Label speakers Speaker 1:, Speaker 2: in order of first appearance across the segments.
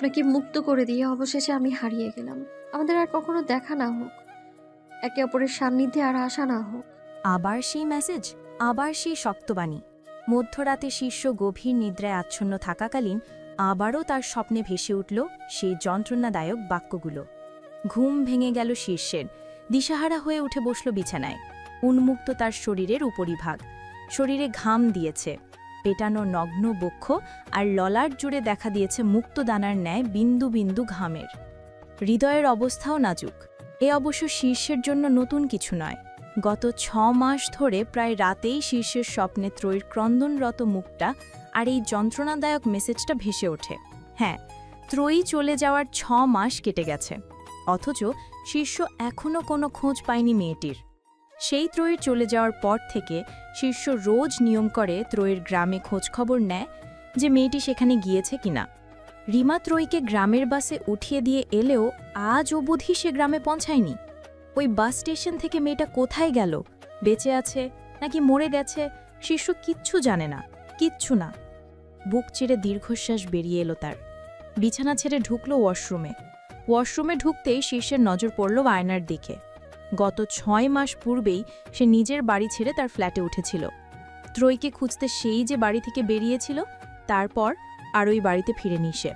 Speaker 1: আপনাকে মুক্ত করে দিয়ে অবশেষে আমি হারিয়ে গেলাম। আমাদের আর কখনো দেখা না হোক, একে অপরের সান্নিধ্যে আর আসা না হোক।
Speaker 2: আবার সেই মেসেজ, আবার সেই শক্তবাণী। মধ্যরাতে শিষ্য গভীর নিদ্রায় আচ্ছন্ন থাকাকালীন আবারও তার স্বপ্নে ভেসে উঠল সেই যন্ত্রণাদায়ক বাক্যগুলো। ঘুম ভেঙে গেল শীর্ষের, দিশাহারা হয়ে উঠে বসল বিছানায়। উন্মুক্ত তার শরীরের উপরিভাগ, শরীরে ঘাম দিয়েছে, পেটানো নগ্ন বক্ষ আর ললাট জুড়ে দেখা দিয়েছে মুক্ত দানার ন্যায় বিন্দু বিন্দু ঘামের। হৃদয়ের অবস্থাও নাজুক। এ অবশ্য শীর্ষের জন্য নতুন কিছু নয়। গত 6 মাস ধরে প্রায় রাতেই শীর্ষের স্বপ্নে ত্রয়ীর ক্রন্দনরত মুখটা আর এই যন্ত্রণাদায়ক মেসেজটা ভেসে ওঠে। হ্যাঁ, ত্রয়ী চলে যাওয়ার 6 মাস কেটে গেছে, অথচ শীর্ষ এখনও কোনো খোঁজ পায়নি মেয়েটির। সেই ত্রয়ীর চলে যাওয়ার পর থেকে শীর্ষ রোজ নিয়ম করে ত্রয়ীর গ্রামে খোঁজখবর নেয় যে মেয়েটি সেখানে গিয়েছে কিনা। রিমা ত্রয়ীকে গ্রামের বাসে উঠিয়ে দিয়ে এলেও আজ অবধি সে গ্রামে পৌঁছায়নি। ওই বাস স্টেশন থেকে মেয়েটা কোথায় গেল, বেঁচে আছে নাকি মরে গেছে, শীর্ষ কিচ্ছু জানে না, কিচ্ছু না। বুক চিরে দীর্ঘশ্বাস বেরিয়ে এলো তার। বিছানা ছেড়ে ঢুকল ওয়াশরুমে ঢুকতেই শীর্ষের নজর পড়ল আয়নার দিকে। গত 6 মাস পূর্বেই সে নিজের বাড়ি ছেড়ে তার ফ্ল্যাটে উঠেছিল। ত্রয়ীকে খুঁজতে সেই যে বাড়ি থেকে বেরিয়েছিল, তারপর আর ওই বাড়িতে ফিরেনি সে।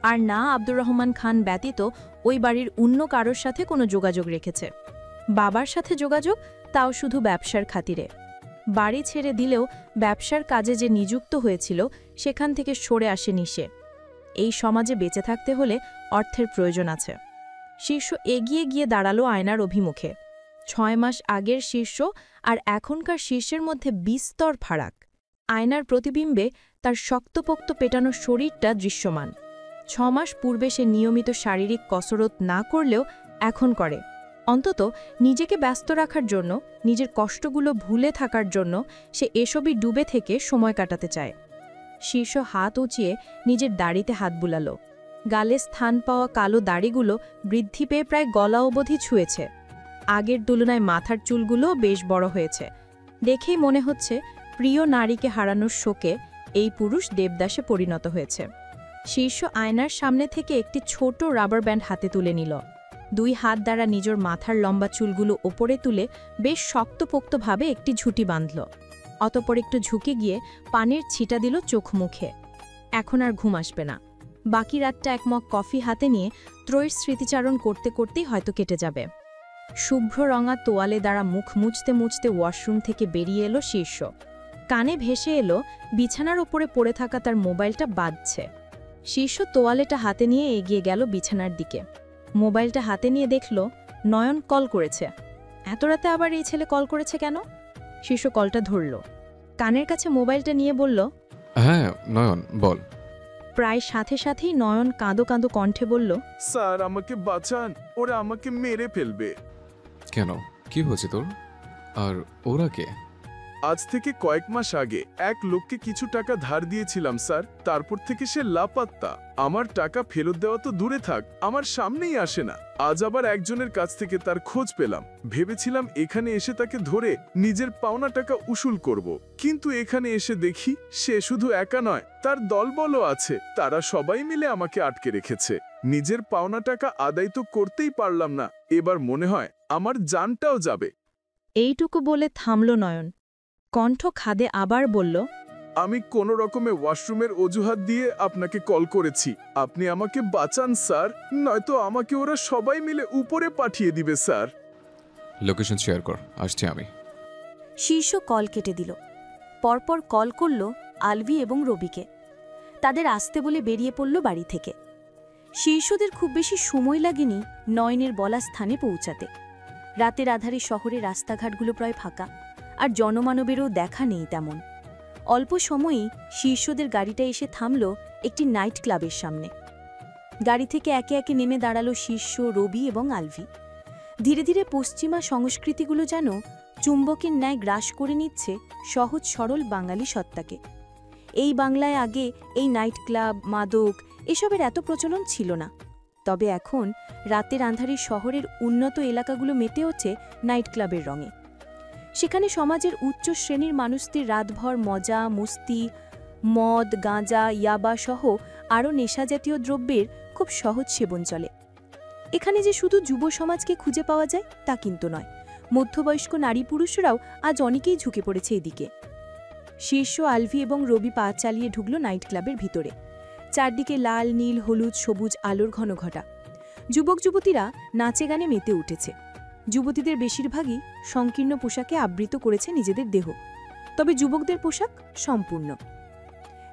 Speaker 2: আর না আব্দুর রহমান খান ব্যতীত ওই বাড়ির অন্য কারোর সাথে কোনো যোগাযোগ রেখেছে। বাবার সাথে যোগাযোগ, তাও শুধু ব্যবসার খাতিরে। বাড়ি ছেড়ে দিলেও ব্যবসার কাজে যে নিযুক্ত হয়েছিল সেখান থেকে সরে আসেনি সে। এই সমাজে বেঁচে থাকতে হলে অর্থের প্রয়োজন আছে। শীর্ষ এগিয়ে গিয়ে দাঁড়ালো আয়নার অভিমুখে। 6 মাস আগের শীর্ষ আর এখনকার শীর্ষের মধ্যে বিস্তর ফারাক। আয়নার প্রতিবিম্বে তার শক্তপোক্ত পেটানো শরীরটা দৃশ্যমান। 6 মাস পূর্বে সে নিয়মিত শারীরিক কসরত না করলেও এখন করে। অন্তত নিজেকে ব্যস্ত রাখার জন্য, নিজের কষ্টগুলো ভুলে থাকার জন্য সে এসবই ডুবে থেকে সময় কাটাতে চায়। শীর্ষ হাত উঁচিয়ে নিজের দাড়িতে হাত বুলালো। গালে স্থান পাওয়া কালো দাড়িগুলো বৃদ্ধি পেয়ে প্রায় গলা অবধি ছুঁয়েছে। আগের তুলনায় মাথার চুলগুলো বেশ বড় হয়েছে। দেখেই মনে হচ্ছে প্রিয় নারীকে হারানোর শোকে এই পুরুষ দেবদাসে পরিণত হয়েছে। শীর্ষ আয়নার সামনে থেকে একটি ছোট রাবার ব্যান্ড হাতে তুলে নিল। 2 হাত দ্বারা নিজের মাথার লম্বা চুলগুলো ওপরে তুলে বেশ শক্তপোক্তভাবে একটি ঝুঁটি বাঁধল। অতঃপর একটু ঝুঁকে গিয়ে পানির ছিটা দিল চোখ মুখে। এখন আর ঘুম আসবে না। বাকি রাতটা এক মগ কফি হাতে নিয়ে ত্রয়ীর স্মৃতিচারণ করতে করতেই হয়তো কেটে যাবে। শুভ্র রঙা তোয়ালে দ্বারা মুখ মুছতে মুছতে ওয়াশরুম থেকে বেরিয়ে এলো শীর্ষ। কানে ভেসে এলো বিছানার ওপরে পড়ে থাকা তার মোবাইলটা বাজছে। শীর্ষ তোয়ালেটা হাতে নিয়ে এগিয়ে গেল বিছানার দিকে। মোবাইলটা হাতে নিয়ে দেখল নয়ন কল করেছে। এত রাতে আবার এই ছেলে কল করেছে কেন? শীর্ষ কলটা ধরল, কানের কাছে মোবাইলটা নিয়ে বলল,
Speaker 3: হ্যাঁ নয়ন, বল।
Speaker 2: প্রায় সাথে সাথেই নয়ন কাঁদো কাঁদো কণ্ঠে বলল,
Speaker 4: স্যার আমাকে বাঁচান, ওরা আমাকে মেরে ফেলবে।
Speaker 3: কেন, কি হয়েছে তোর? আর ওরা কে?
Speaker 4: আজ থেকে কয়েক মাস আগে এক লোককে কিছু টাকা ধার দিয়েছিলাম স্যার, তারপর থেকে সে লাপাত্তা। আমার টাকা ফেরত দেওয়া তো দূরে থাক, আমার সামনেই আসে না। আজ আবার একজনের কাছ থেকে তার খোঁজ পেলাম। ভেবেছিলাম এখানে এসে তাকে ধরে নিজের পাওনা টাকা উসুল করব, কিন্তু এখানে এসে দেখি সে শুধু একা নয়, তার দলবলও আছে। তারা সবাই মিলে আমাকে আটকে রেখেছে। নিজের পাওনা টাকা আদায় তো করতেই পারলাম না, এবার মনে হয় আমার জানটাও যাবে।
Speaker 2: এইটুকু বলে থামল নয়ন। কণ্ঠ খাদে আবার বলল,
Speaker 4: আমি কোনো রকমে ওয়াশরুমের অজুহাত দিয়ে আপনাকে কল করেছি। আপনি আমাকে বাঁচান স্যার, নয়তো আমাকে ওরা সবাই মিলে উপরে পাঠিয়ে দিবে স্যার।
Speaker 3: লোকেশন শেয়ার কর, আসছি আমি।
Speaker 2: শীর্ষ কল কেটে দিল। পরপর কল করল আলভি এবং রবিকে। তাদের আসতে বলে বেরিয়ে পড়ল বাড়ি থেকে। শীর্ষদের খুব বেশি সময় লাগেনি নয়নের বলা স্থানে পৌঁছাতে। রাতের আধারে শহরের রাস্তাঘাটগুলো প্রায় ফাঁকা, আর জনমানবেরও দেখা নেই তেমন। অল্প সময়েই শীর্ষদের গাড়িটা এসে থামল একটি নাইট ক্লাবের সামনে। গাড়ি থেকে একে একে নেমে দাঁড়ালো শীর্ষ, রবি এবং আলভি। ধীরে ধীরে পশ্চিমা সংস্কৃতিগুলো যেন চুম্বকের ন্যায় গ্রাস করে নিচ্ছে সহজ সরল বাঙালি সত্তাকে। এই বাংলায় আগে এই নাইট ক্লাব, মাদক এসবের এত প্রচলন ছিল না। তবে এখন রাতের আঁধারে শহরের উন্নত এলাকাগুলো মেতে ওঠে নাইট ক্লাবের রঙে। সেখানে সমাজের উচ্চ শ্রেণীর মানুষদের রাতভর মজা, মস্তি, মদ, গাঁজা, ইয়াবা সহ আরও নেশাজাতীয় দ্রব্যের খুব সহজ সেবন চলে। এখানে যে শুধু যুব সমাজকে খুঁজে পাওয়া যায় তা কিন্তু নয়, মধ্যবয়স্ক নারী পুরুষরাও আজ অনেকেই ঝুঁকে পড়েছে এদিকে। শীর্ষ, আলভি এবং রবি পা চালিয়ে ঢুকল নাইট ক্লাবের ভিতরে। চারদিকে লাল, নীল, হলুদ, সবুজ আলোর ঘনঘটা। যুবক যুবতীরা নাচে গানে মেতে উঠেছে। যুবতীদের বেশিরভাগই সংকীর্ণ পোশাকে আবৃত করেছে নিজেদের দেহ, তবে যুবকদের পোশাক সম্পূর্ণ।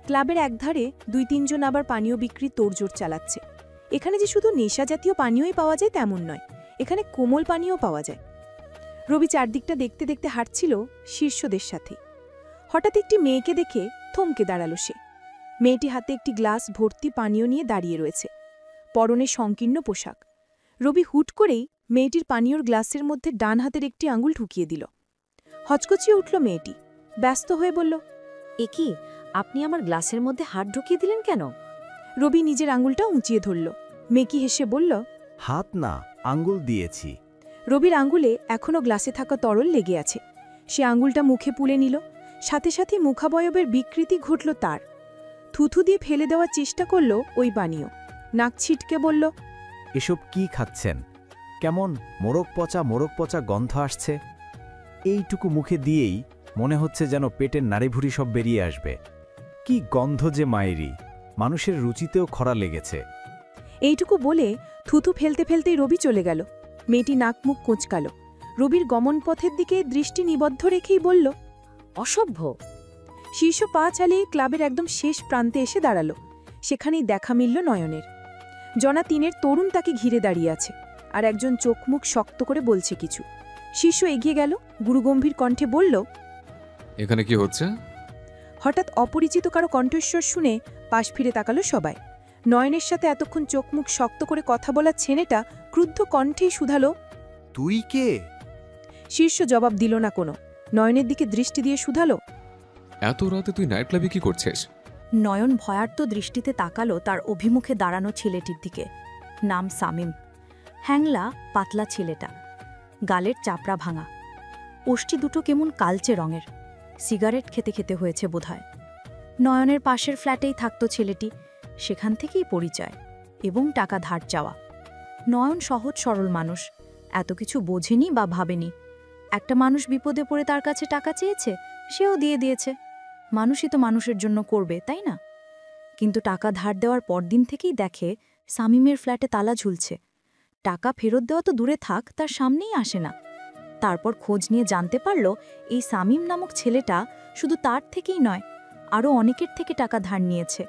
Speaker 2: ক্লাবের একধারে 2-3 জন আবার পানীয় বিক্রি তোড়জোড় চালাচ্ছে। এখানে যে শুধু নেশাজাতীয় পানীয়ই পাওয়া যায় তেমন নয়, এখানে কোমল পানীয় পাওয়া যায়। রবি চারদিকটা দেখতে দেখতে হাঁটছিল শীর্ষদের সাথে। হঠাৎ একটি মেয়েকে দেখে থমকে দাঁড়ালো সে। মেয়েটি হাতে একটি গ্লাস ভর্তি পানীয় নিয়ে দাঁড়িয়ে রয়েছে, পরনে সংকীর্ণ পোশাক। রবি হুট করেই মেয়েটির পানীয়র গ্লাসের মধ্যে ডান হাতের একটি আঙুল ঢুকিয়ে দিল। হচকচিয়ে উঠল মেয়েটি, ব্যস্ত হয়ে বলল,
Speaker 5: এ কি, আপনি আমার গ্লাসের মধ্যে হাত ঢুকিয়ে দিলেন কেন?
Speaker 2: রবি নিজের আঙুলটা উঁচিয়ে ধরল। মেকি হেসে বলল,
Speaker 6: হাত না, আঙ্গুল দিয়েছি।
Speaker 2: রবির আঙুলে এখনও গ্লাসে থাকা তরল লেগে আছে। সে আঙুলটা মুখে পুলে নিল, সাথে সাথে মুখাবয়বের বিকৃতি ঘটল তার। থুথু দিয়ে ফেলে দেওয়ার চেষ্টা করল ওই পানীয়। নাক ছিটকে বলল,
Speaker 6: এসব কি খাচ্ছেন? কেমন মোরগ পচা গন্ধ আসছে। এইটুকু মুখে দিয়েই মনে হচ্ছে যেন পেটের নাড়িভুড়ি সব বেরিয়ে আসবে। কি গন্ধ যে মায়েরি, মানুষের রুচিতেও খরা লেগেছে।
Speaker 2: এইটুকু বলে থুথু ফেলতে ফেলতেই রবি চলে গেল। মেয়েটি নাক মুখ কোঁচকাল। রবির গমনপথের দিকে দৃষ্টি নিবদ্ধ রেখেই বলল,
Speaker 5: অসভ্য।
Speaker 2: শীর্ষ পা চালিয়ে ক্লাবের একদম শেষ প্রান্তে এসে দাঁড়াল। সেখানেই দেখা মিলল নয়নের। জনা 3-এর তরুণ তাকে ঘিরে দাঁড়িয়ে আছে, আর একজন চোখ মুখ শক্ত করে বলছে কিছু। শীর্ষ এগিয়ে গেল, গুরুগম্ভীর কণ্ঠে বলল,
Speaker 3: এখানে কি হচ্ছে?
Speaker 2: হঠাৎ অপরিচিত কারো কণ্ঠস্বর শুনে পাশ ফিরে তাকালো সবাই। নয়নের সাথে এতক্ষণ চোখ মুখ শক্ত করে কথা বলা ছেলেটা ক্রুদ্ধ কণ্ঠেই শুধালো,
Speaker 7: তুই কে?
Speaker 2: শীর্ষ জবাব দিল না কোনো। নয়নের দিকে দৃষ্টি দিয়ে শুধালো,
Speaker 3: এত রাতে তুই নাইট ক্লাবে কি করছিস?
Speaker 5: নয়ন ভয়ার্ত দৃষ্টিতে তাকালো তার অভিমুখে দাঁড়ানো ছেলেটির দিকে। নাম সামিম। হ্যাংলা পাতলা ছেলেটা, গালের চাপড়া ভাঙা, ওষ্টি দুটো কেমন কালচে রঙের। সিগারেট খেতে খেতে হয়েছে বোধহয়। নয়নের পাশের ফ্ল্যাটেই থাকত ছেলেটি, সেখান থেকেই পরিচয় এবং টাকা ধার চাওয়া। নয়ন সহজ সরল মানুষ, এত কিছু বোঝেনি বা ভাবেনি। একটা মানুষ বিপদে পড়ে তার কাছে টাকা চেয়েছে, সেও দিয়ে দিয়েছে। মানুষই তো মানুষের জন্য করবে, তাই না? কিন্তু টাকা ধার দেওয়ার পরদিন থেকেই দেখে সামিমের ফ্ল্যাটে তালা ঝুলছে। টাকা ফেরত দেওয়া তো দূরে থাক, তার সামনেই আসে না। তারপর খোঁজ নিয়ে জানতে পারল এই সামিম নামক ছেলেটা শুধু তার থেকেই নয়, আরও অনেকের থেকে টাকা ধার নিয়েছে,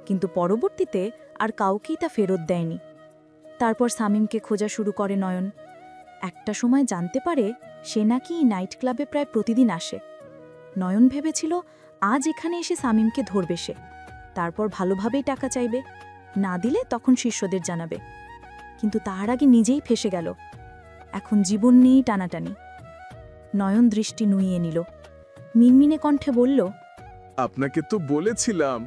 Speaker 5: কিন্তু পরবর্তীতে আর কাউকেই তা ফেরত দেয়নি। তারপর সামিমকে খোঁজা শুরু করে নয়ন। একটা সময় জানতে পারে সে নাকি নাইট ক্লাবে প্রায় প্রতিদিন আসে। নয়ন ভেবেছিল আজ এখানে এসে সামিমকে ধরবে সে, তারপর ভালোভাবেই টাকা চাইবে, না দিলে তখন শিষ্যদের জানাবে। কিন্তু তার আগে নিজেই ফেসে গেল। এখন জীবন নিয়েই টানাটানি। নয়ন দৃষ্টি নুইয়ে নিল, মিনমিনে কণ্ঠে বলল,
Speaker 4: আপনাকে তো বলেছিলাম।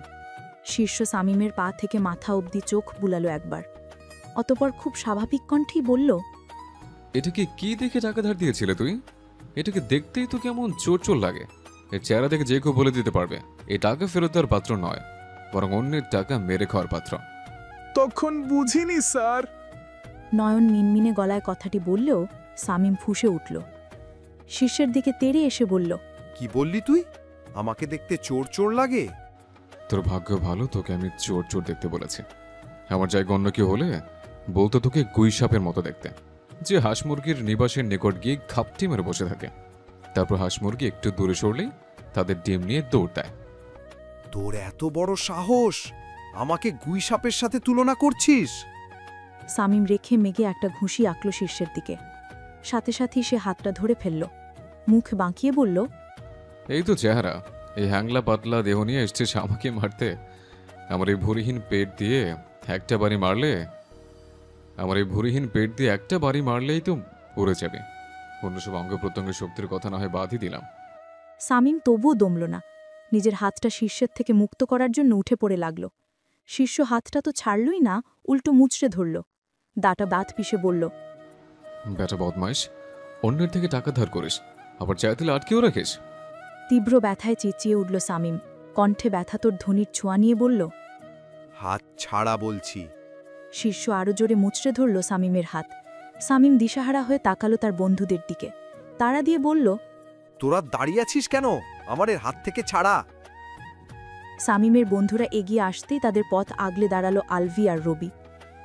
Speaker 5: শীর্ষ সামিমের পা থেকে মাথা অবধি চোখ বুলালো একবার, অতপর খুব স্বাভাবিক কণ্ঠেই বলল,
Speaker 3: এটাকে কি দেখে টাকা ধার দিয়েছিলে তুই? এটাকে দেখতেই তো কেমন চোর চোর লাগে। এর চেহারা দেখে যে কেউ বলে দিতে পারবে এই টাকা ফেরত দেওয়ার পাত্র নয়, বরং অন্যের টাকা মেরে খাওয়ার পাত্র।
Speaker 4: তখন বুঝিনি স্যার।
Speaker 5: নয়ন মিনমিনে গলায় কথাটি বললেও সামিম ফুঁসে উঠল। শীর্ষের দিকে তেড়ে এসে বলল,
Speaker 7: কি বললি তুই? আমাকে দেখতে চোর চোর লাগে?
Speaker 3: তোর ভাগ্য ভালো, তোকে আমি চোর চোর দেখতে বলেছি। আমার জায়গা অন্য কেউ হলে বলতো তোকে গুইসাপের মতো দেখতে, যে হাঁস মুরগির নিবাসের নিকট গিয়ে ঘাপটি মেরে বসে থাকে। তারপর হাঁস মুরগি একটু দূরে সরলেই তাদের ডিম নিয়ে দৌড় দেয়।
Speaker 7: তোর এত বড় সাহস, আমাকে গুইসাপের সাথে তুলনা করছিস?
Speaker 5: সামিম রেখে মেঘে একটা ঘুষি আঁকল শীর্ষের দিকে। সাথে সাথেই সে হাতটা ধরে ফেলল, মুখ বাঁকিয়ে বলল,
Speaker 3: এই তো চেহারা, এই হ্যাংলা পাতলা দেহ নিয়ে এসছিস আমাকে মারতে? আমার এই ভুরিহীন পেট দিয়ে একটা বাড়ি মারলেই তো উড়ে যাবে। অন্য সব অঙ্গ প্রত্যঙ্গের শক্তির কথা না হয় বাদই দিলাম।
Speaker 5: সামিম তবুও দমল না। নিজের হাতটা শীর্ষের থেকে মুক্ত করার জন্য উঠে পড়ে লাগল। শীর্ষ হাতটা তো ছাড়লই না, উল্টো মুচড়ে ধরল। দাঁত পিষে বলল,
Speaker 3: বেটা বদমাইশ, অন্যের থেকে টাকা ধার করিস, আবার চাইতে আটকেও রাখিস।
Speaker 5: তীব্র ব্যথায় চেঁচিয়ে উঠল সামিম। কণ্ঠে ব্যথাতর ধ্বনির ছোঁয়া নিয়ে বলল।
Speaker 7: হাত ছাড়া বলছি।
Speaker 5: শীর্ষ আরও জোরে মুচড়ে ধরল শামীমের হাত। শামীম দিশাহারা হয়ে তাকালো তার বন্ধুদের দিকে। তাড়া দিয়ে বলল,
Speaker 7: তোরা দাঁড়িয়ে আছিস কেন? আমার এর হাত থেকে ছাড়া।
Speaker 5: শামীমের বন্ধুরা এগিয়ে আসতেই তাদের পথ আগলে দাঁড়ালো আলভি আর রবি।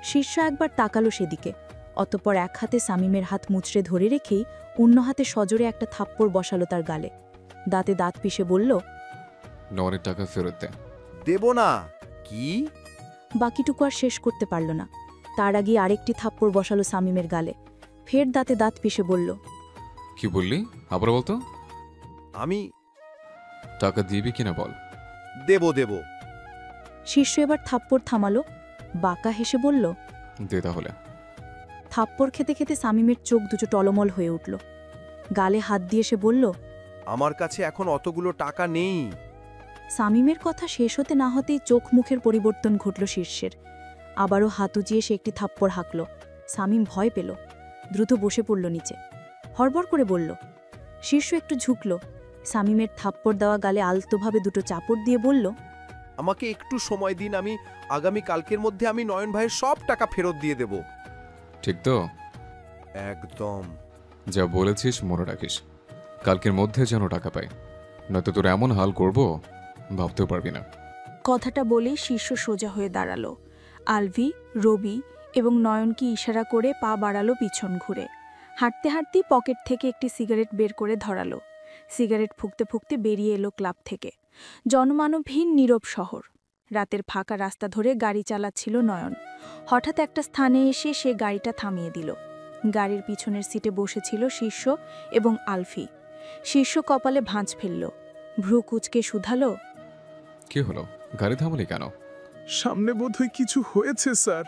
Speaker 5: শীর্ষ একবার তাকালো সেদিকে, অতঃপর এক হাতে শামীমের হাত মুচড়ে ধরে রেখেই অন্য হাতে সজোরে একটা থাপ্পড় বসালো তার গালে। দাঁতে দাঁত পিষে বলল,
Speaker 3: নয়নের টাকা ফেরত দে।
Speaker 7: দেব না। কি?
Speaker 5: বাকিটুকু আর শেষ করতে পারল না। তার আগে আরেকটি থাপ্পড় বসালো শামীমের গালে। ফের দাঁতে দাঁত পিষে বলল,
Speaker 3: কি বললি? আবার বলতো।
Speaker 7: আমি
Speaker 3: টাকা দিবি কিনা বল।
Speaker 7: দেব।
Speaker 5: শীর্ষ এবার থাপ্পড় থামালো, বাঁকা হেসে বলল।
Speaker 3: দে তাহলে।
Speaker 5: থাপ্পড় খেতে খেতে শামীমের চোখ দুটো টলমল হয়ে উঠল। গালে হাত দিয়ে সে বলল,
Speaker 7: আমার কাছে এখন অতগুলো টাকা নেই।
Speaker 5: শামীমের কথা শেষ হতে না হতেই চোখ মুখের পরিবর্তন ঘটল শীর্ষের। আবারও হাত উঁচিয়ে সে একটি থাপ্পড় হাঁকল। শামীম ভয় পেল, দ্রুত বসে পড়ল নিচে। হড়বড় করে বলল। শীর্ষ একটু ঝুঁকল। শামীমের থাপ্পড় দেওয়া গালে আলতোভাবে দুটো চাপড় দিয়ে বলল,
Speaker 7: আমাকে একটু সময় দিন, আমি আগামী কালকের মধ্যে আমি নয়ন ভাইয়ের সব টাকা ফেরত দিয়ে দেব।
Speaker 3: ঠিক তো?
Speaker 7: একদম।
Speaker 3: যা বলেছিস মনে রাখিস, কালকের মধ্যে যেন টাকা পাই, নয়তো তোর এমন হাল করব ভাবতেও পারবি না।
Speaker 8: কথাটা বলেই শীর্ষ সোজা হয়ে দাঁড়ালো। আলভি, রবি এবং নয়নকে ইশারা করে পা বাড়ালো পিছন ঘুরে। হাঁটতে হাঁটতেই পকেট থেকে একটি সিগারেট বের করে ধরালো। সিগারেট ফুঁকতে ফুঁকতে বেরিয়ে এলো ক্লাব থেকে। জনমানবহীন নীরব শহর। রাতের ফাঁকা রাস্তা ধরে গাড়ি চালাচ্ছিল নয়ন। হঠাৎ একটা স্থানে এসে সে গাড়িটা থামিয়ে দিল। গাড়ির পিছনের সিটে বসেছিল শীর্ষ এবং আলফি। শীর্ষ কপালে ভাঁজ ফেলল, ভ্রু কুঁচকে শুধালো,
Speaker 3: কি হলো? গাড়ি থামলি কেন?
Speaker 4: সামনে বোধহয় কিছু হয়েছে স্যার।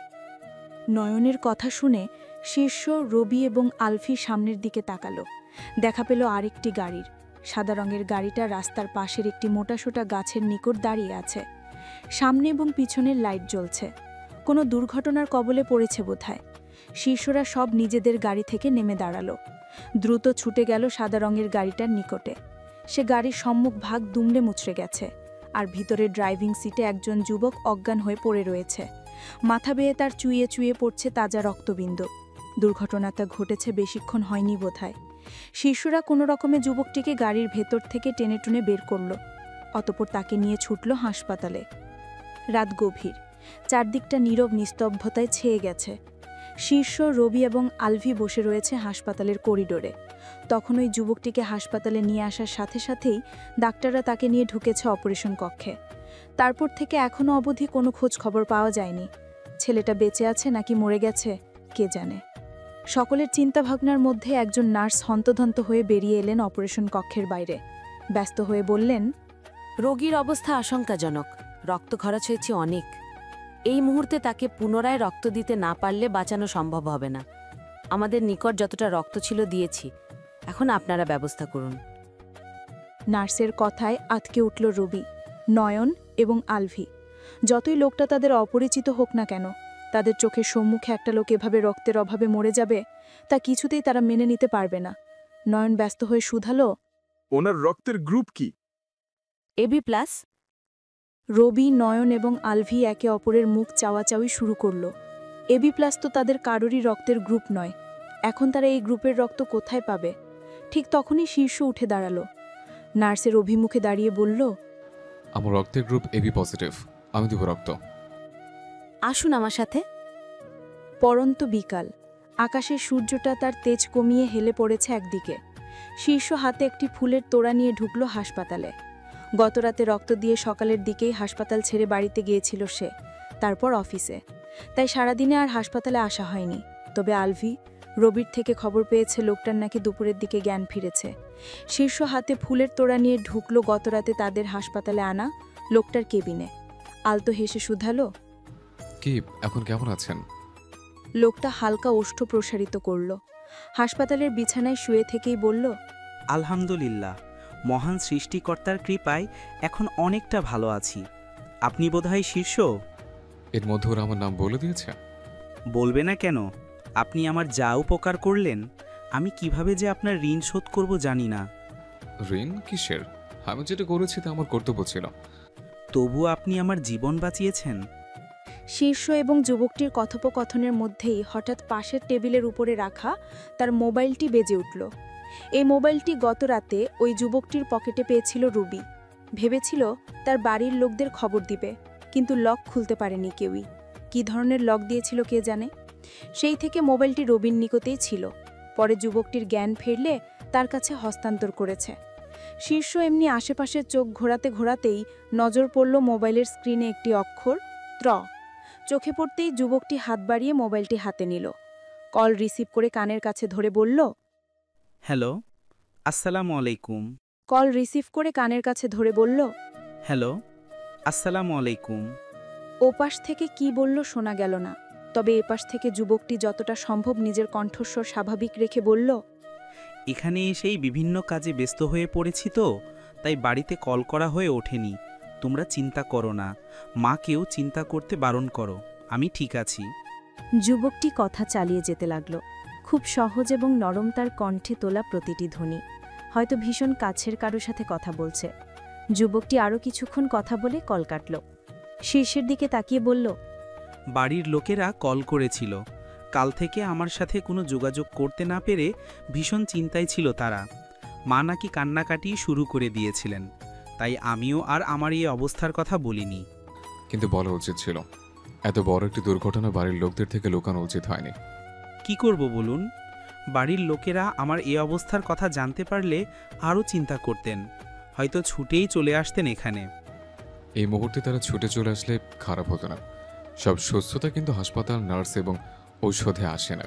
Speaker 8: নয়নের কথা শুনে শীর্ষ, রবি এবং আলফি সামনের দিকে তাকালো। দেখা পেল আরেকটি গাড়ির। সাদা রঙের গাড়িটা রাস্তার পাশের একটি মোটাসোটা গাছের নিকট দাঁড়িয়ে আছে। সামনে এবং পিছনের লাইট জ্বলছে। কোনো দুর্ঘটনার কবলে পড়েছে বোধহয়। শীর্ষরা সব নিজেদের গাড়ি থেকে নেমে দাঁড়ালো। দ্রুত ছুটে গেল সাদা রঙের গাড়িটার নিকটে। সে গাড়ির সম্মুখ ভাগ দুমড়ে মুচড়ে গেছে, আর ভিতরে ড্রাইভিং সিটে একজন যুবক অজ্ঞান হয়ে পড়ে রয়েছে। মাথা বেয়ে তার চুইয়ে চুইয়ে পড়ছে তাজা রক্তবিন্দু। দুর্ঘটনাটা ঘটেছে বেশিক্ষণ হয়নি বোধহয়। শিশুরা কোনো রকমে যুবকটিকে গাড়ির ভেতর থেকে টেনে টুনে বের করল। অতঃপর তাকে নিয়ে ছুটল হাসপাতালে। রাত গভীর, চারদিকটা নীরব নিস্তব্ধতায় ছেয়ে গেছে। শীর্ষ, রবি এবং আলভি বসে রয়েছে হাসপাতালের করিডোরে। তখন ওই যুবকটিকে হাসপাতালে নিয়ে আসার সাথে সাথেই ডাক্তাররা তাকে নিয়ে ঢুকেছে অপারেশন কক্ষে। তারপর থেকে এখনও অবধি কোনো খোঁজ খবর পাওয়া যায়নি। ছেলেটা বেঁচে আছে নাকি মরে গেছে কে জানে। সকলের চিন্তাভাবনার মধ্যে একজন নার্স হন্তদন্ত হয়ে বেরিয়ে এলেন অপারেশন কক্ষের বাইরে। ব্যস্ত হয়ে বললেন,
Speaker 9: রোগীর অবস্থা আশঙ্কাজনক, রক্ত খরচ হয়েছে অনেক। এই মুহূর্তে তাকে পুনরায় রক্ত দিতে না পারলে বাঁচানো সম্ভব হবে না। আমাদের নিকট যতটা রক্ত ছিল দিয়েছি, এখন আপনারা ব্যবস্থা করুন।
Speaker 8: নার্সের কথায় আটকে উঠল রবি, নয়ন এবং আলভি। যতই লোকটা তাদের অপরিচিত হোক না কেন, তাদের চোখের সম্মুখে একটা লোক এভাবে রক্তের অভাবে মরে যাবে তা কিছুতেই তারা মেনে নিতে পারবে না। নয়ন ব্যস্ত হয়ে শুধালো,
Speaker 4: ওনার রক্তের গ্রুপ কি?
Speaker 9: AB+।
Speaker 8: রবি, নয়ন এবং আলভি একে অপরের মুখ চাওয়াচাওয়ি শুরু করল। AB+ তো তাদের কারোরই রক্তের গ্রুপ নয়। এখন তারা এই গ্রুপের রক্ত কোথায় পাবে? ঠিক তখনই শীর্ষ উঠে দাঁড়ালো। নার্সের অভিমুখে দাঁড়িয়ে বলল,
Speaker 3: আমার রক্তের গ্রুপ AB পজিটিভ, আমি দেব রক্ত।
Speaker 9: আসুন আমার সাথে।
Speaker 8: পরন্ত বিকাল, আকাশের সূর্যটা তার তেজ কমিয়ে হেলে পড়েছে একদিকে। শীর্ষ হাতে একটি ফুলের তোড়া নিয়ে ঢুকল হাসপাতালে। গতরাতে রক্ত দিয়ে সকালের দিকেই হাসপাতাল ছেড়ে বাড়িতে গিয়েছিল সে, তারপর অফিসে। তাই সারাদিনে আর হাসপাতালে আসা হয়নি। তবে আলভি, রবির থেকে খবর পেয়েছে লোকটার নাকি দুপুরের দিকে জ্ঞান ফিরেছে। শীর্ষ হাতে ফুলের তোড়া নিয়ে ঢুকল গতরাতে তাদের হাসপাতালে আনা লোকটার কেবিনে। আলতো হেসে শুধালো,
Speaker 3: কি এখন কেমন আছেন?
Speaker 8: লোকটা হালকা ওষ্ঠ প্রসারিত করল। হাসপাতালের বিছানায় শুয়ে থেকেই বলল,
Speaker 10: আলহামদুলিল্লাহ, মহান সৃষ্টিকর্তার কৃপায় এখন অনেকটা ভালো আছি। আপনি বোধহয় শীর্ষ?
Speaker 3: এর মধ্যে ওরা আমার নাম বলে দিয়েছে।
Speaker 10: বলবে না কেন? আপনি আমার যা উপকার করলেন, আমি কিভাবে যে আপনার ঋণ শোধ করব জানি না।
Speaker 3: ঋণ কিসের? আমি যেটা করেছি তা আমার কর্তব্য ছিল।
Speaker 10: তবু আপনি আমার জীবন বাঁচিয়েছেন।
Speaker 8: শীর্ষ এবং যুবকটির কথোপকথনের মধ্যেই হঠাৎ পাশের টেবিলের উপরে রাখা তার মোবাইলটি বেজে উঠল। এই মোবাইলটি গত রাতে ওই যুবকটির পকেটে পেয়েছিল রুবি। ভেবেছিল তার বাড়ির লোকদের খবর দিবে, কিন্তু লক খুলতে পারেনি কেউই। কী ধরনের লক দিয়েছিল কে জানে। সেই থেকে মোবাইলটি রবির নিকটেই ছিল। পরে যুবকটির জ্ঞান ফিরলে তার কাছে হস্তান্তর করেছে। শীর্ষ এমনি আশেপাশের চোখ ঘোরাতে ঘোরাতেই নজর পড়ল মোবাইলের স্ক্রিনে একটি অক্ষর ত্র। চোখে পড়তেই যুবকটি হাত বাড়িয়ে মোবাইলটি হাতে নিল। কল রিসিভ করে কানের কাছে ধরে বলল,
Speaker 10: হ্যালো, আসসালামু আলাইকুম।
Speaker 8: কল রিসিভ করে কানের কাছে ধরে বলল,
Speaker 10: হ্যালো, আসসালামু আলাইকুম।
Speaker 8: ওপাশ থেকে কি বলল শোনা গেল না, তবে এপাশ থেকে যুবকটি যতটা সম্ভব নিজের কণ্ঠস্বর স্বাভাবিক রেখে বলল,
Speaker 10: এখানে এসেই বিভিন্ন কাজে ব্যস্ত হয়ে পড়েছি তো, তাই বাড়িতে কল করা হয়ে ওঠেনি। তোমরা চিন্তা করো না, মাকেও চিন্তা করতে বারণ করো, আমি ঠিক আছি।
Speaker 2: যুবকটি কথা চালিয়ে যেতে লাগল। খুব সহজ এবং নরম তার কণ্ঠে তোলা প্রতিটি ধ্বনি, হয়তো ভীষণ কাছের কারো সাথে কথা বলছে। যুবকটি আরও কিছুক্ষণ কথা বলে কল কাটল। শীর্ষের দিকে তাকিয়ে বলল,
Speaker 10: বাড়ির লোকেরা কল করেছিল। কাল থেকে আমার সাথে কোনো যোগাযোগ করতে না পেরে ভীষণ চিন্তায় ছিল তারা। মা নাকি কান্নাকাটি শুরু করে দিয়েছিলেন, তাই আমিও আর আমার এই অবস্থার কথা বলিনি।
Speaker 3: কিন্তু বলা উচিত ছিল। এত বড় একটি দুর্ঘটনা বাড়ির লোকদের থেকে লুকানো উচিত হয়নি।
Speaker 10: কি করব বলুন? বাড়ির লোকেরা আমার এই অবস্থার কথা জানতে পারলে আরও চিন্তা করতেন, হয়তো ছুটেই চলে আসতেন এখানে।
Speaker 3: এই মুহূর্তে তারা ছুটে চলে আসলে খারাপ হতো না। সব সুস্থতা কিন্তু হাসপাতাল, নার্স এবং ঔষধে আসে না।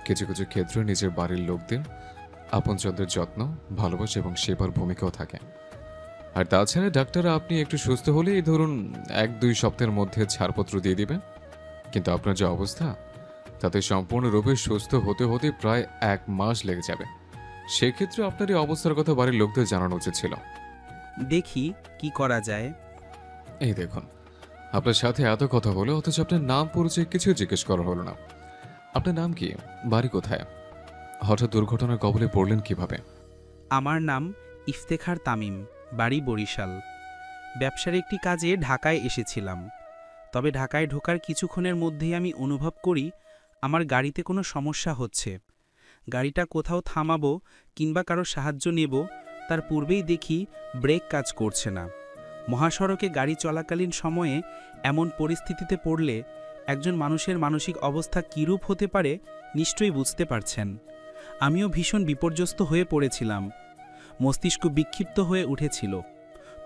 Speaker 3: কিছু কিছু ক্ষেত্রে নিজের বাড়ির লোকদের আপনজনদের যত্ন, ভালোবাসা এবং সেবার ভূমিকাও থাকে। আর তাছাড়া ডাক্তাররা আপনি একটু সুস্থ হলেই ধরুন 1-2 সপ্তাহের মধ্যে ছাড়পত্র দিয়ে দিবেন। কিন্তু আপনার যে অবস্থা, তাতে সম্পূর্ণরূপে সুস্থ হতে হতে প্রায় 1 মাস লেগে যাবে। সেক্ষেত্রে আপনার এই অবস্থার কথা বাড়ির লোকদের জানানো উচিত ছিল।
Speaker 10: দেখি কি করা যায়।
Speaker 3: এই দেখুন, আপনার সাথে এত কথা হলো অথচ আপনার নাম পরিচয় কিছু জিজ্ঞেস করা হলো না। আপনার নাম কি, বাড়ি কোথায়, হঠাৎ দুর্ঘটনার কবলে পড়লেন কিভাবে?
Speaker 10: আমার নাম ইফতেখার তামিম, বাড়ি বরিশাল। ব্যবসার একটি কাজে ঢাকায় এসেছিলাম। তবে ঢাকায় ঢোকার কিছুক্ষণের মধ্যেই আমি অনুভব করি আমার গাড়িতে কোনো সমস্যা হচ্ছে। গাড়িটা কোথাও থামাবো কিংবা কারো সাহায্য নেব, তার পূর্বেই দেখি ব্রেক কাজ করছে না। মহাসড়কে গাড়ি চলাকালীন সময়ে এমন পরিস্থিতিতে পড়লে একজন মানুষের মানসিক অবস্থা কীরূপ হতে পারে নিশ্চয়ই বুঝতে পারছেন। আমিও ভীষণ বিপর্যস্ত হয়ে পড়েছিলাম। মস্তিষ্ক বিক্ষিপ্ত হয়ে উঠেছিল।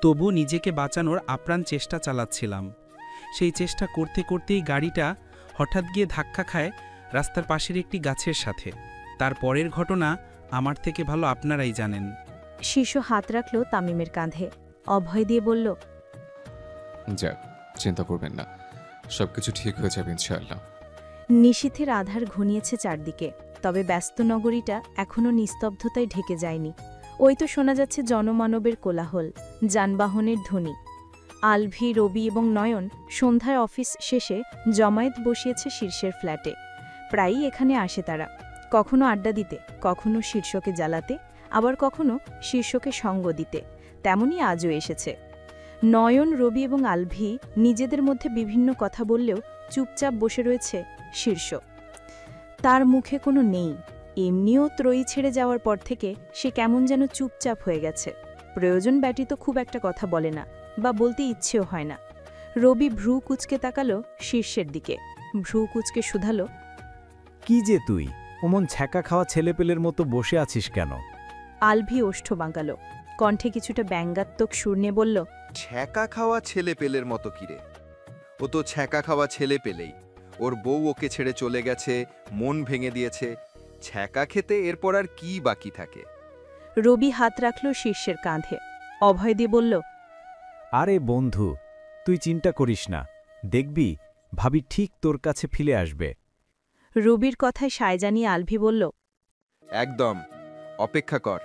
Speaker 10: তবু নিজেকে বাঁচানোর আপ্রাণ চেষ্টা চালাচ্ছিলাম। সেই চেষ্টা করতে করতেই গাড়িটা হঠাৎ গিয়ে ধাক্কা খায় রাস্তার পাশের একটি গাছের সাথে। তার পরের ঘটনা আমার থেকে ভালো আপনারাই জানেন।
Speaker 2: শীর্ষ হাত রাখল তামিমের কাঁধে, অভয় দিয়ে বলল,
Speaker 3: যাক, চিন্তা করবেন না, সবকিছু ঠিক হয়ে যাবে ইনশাআল্লাহ।
Speaker 2: নিশীথের আধার ঘনিয়েছে চারদিকে, তবে ব্যস্ত নগরীটা এখনও নিস্তব্ধতায় ঢেকে যায়নি। ওই তো শোনা যাচ্ছে জনমানবের কোলাহল, যানবাহনের ধ্বনি। আলভি, রবি এবং নয়ন সন্ধ্যায় অফিস শেষে জমায়েত বসিয়েছে শীর্ষের ফ্ল্যাটে। প্রায়ই এখানে আসে তারা, কখনো আড্ডা দিতে, কখনো শীর্ষকে জ্বালাতে, আবার কখনো শীর্ষকে সঙ্গ দিতে। তেমনই আজও এসেছে। নয়ন, রবি এবং আলভি নিজেদের মধ্যে বিভিন্ন কথা বললেও চুপচাপ বসে রয়েছে শীর্ষ। তার মুখে কোনো নেই। এমনিও ত্রয়ী ছেড়ে যাওয়ার পর থেকে সে কেমন যেন চুপচাপ হয়ে গেছে। প্রয়োজন ব্যতীত খুব একটা কথা বলে না, বা বলতে ইচ্ছেও হয় না। রবি ভ্রু কুচকে তাকালো শীর্ষের দিকে, ভ্রু কুচকে শুধালো,
Speaker 6: কি যে তুই অমন ছ্যাঁকা খাওয়া ছেলেপেলের মতো বসে আছিস কেন?
Speaker 2: আলভি ওষ্ঠ বাঁকালো, কণ্ঠে কিছুটা ব্যঙ্গাত্মক সুর নিয়ে বলল,
Speaker 11: ছ্যাঁকা খাওয়া ছেলে পেলের মতো কিরে? ও তো ছ্যাঁকা খাওয়া ছেলে পেলেই। ওর বউ ওকে ছেড়ে চলে গেছে, মন ভেঙে দিয়েছে। ছ্যাঁকা খেতে এরপর আর কি বাকি থাকে?
Speaker 2: রবি হাত রাখল শীর্ষের কাঁধে, অভয় দিয়ে বলল,
Speaker 6: আরে বন্ধু, তুই চিন্তা করিস না, দেখবি ভাবি ঠিক তোর কাছে ফিরে আসবে।
Speaker 2: রবির কথায় সায় জানিয়ে আলভি বলল,
Speaker 11: একদম, অপেক্ষা কর।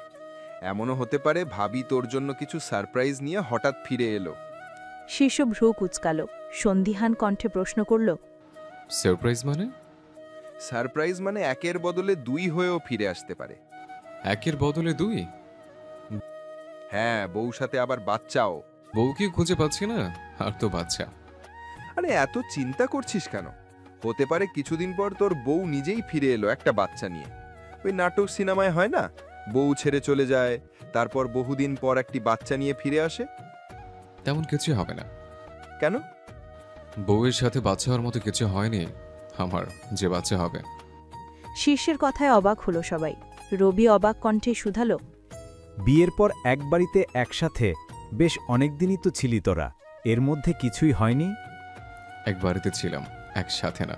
Speaker 11: এমনও হতে পারে ভাবি তোর জন্য কিছু সারপ্রাইজ নিয়ে হঠাৎ ফিরে এলো।
Speaker 2: শীর্ষ ভ্রু কুচকালো, সন্দিহান কণ্ঠে প্রশ্ন করল,
Speaker 3: সারপ্রাইজ মানে?
Speaker 11: সারপ্রাইজ মানে 1-এর বদলে 2 হয়েও ফিরে আসতে পারে।
Speaker 3: 1-এর বদলে 2?
Speaker 11: হ্যাঁ, বউ সাথে আবার বাচ্চাও।
Speaker 3: বউকে খুঁজে পাচ্ছি না, আর তো বাচ্চা।
Speaker 11: আরে এত চিন্তা করছিস কেন? হতে পারে কিছুদিন পর তোর বউ নিজেই ফিরে এলো একটা বাচ্চা নিয়ে। ওই নাটক সিনেমায় হয় না, বউ ছেড়ে চলে যায়, তারপর বহুদিন পর একটি বাচ্চা নিয়ে ফিরে আসে।
Speaker 3: তেমন কিছু হবে না।
Speaker 11: কেন?
Speaker 3: বউয়ের সাথে বাচ্চা হওয়ার মতো কিছু হয়নি আমার, যে বাচ্চা হবে।
Speaker 5: শীর্ষের কথায় অবাক হলো সবাই। রবি অবাক কণ্ঠে শুধালো,
Speaker 6: বিয়ের পর এক বাড়িতে একসাথে বেশ অনেক দিনই তো ছিলি তোরা, এর মধ্যে কিছুই হয়নি?
Speaker 3: এক বাড়িতে ছিলাম, একসাথে না।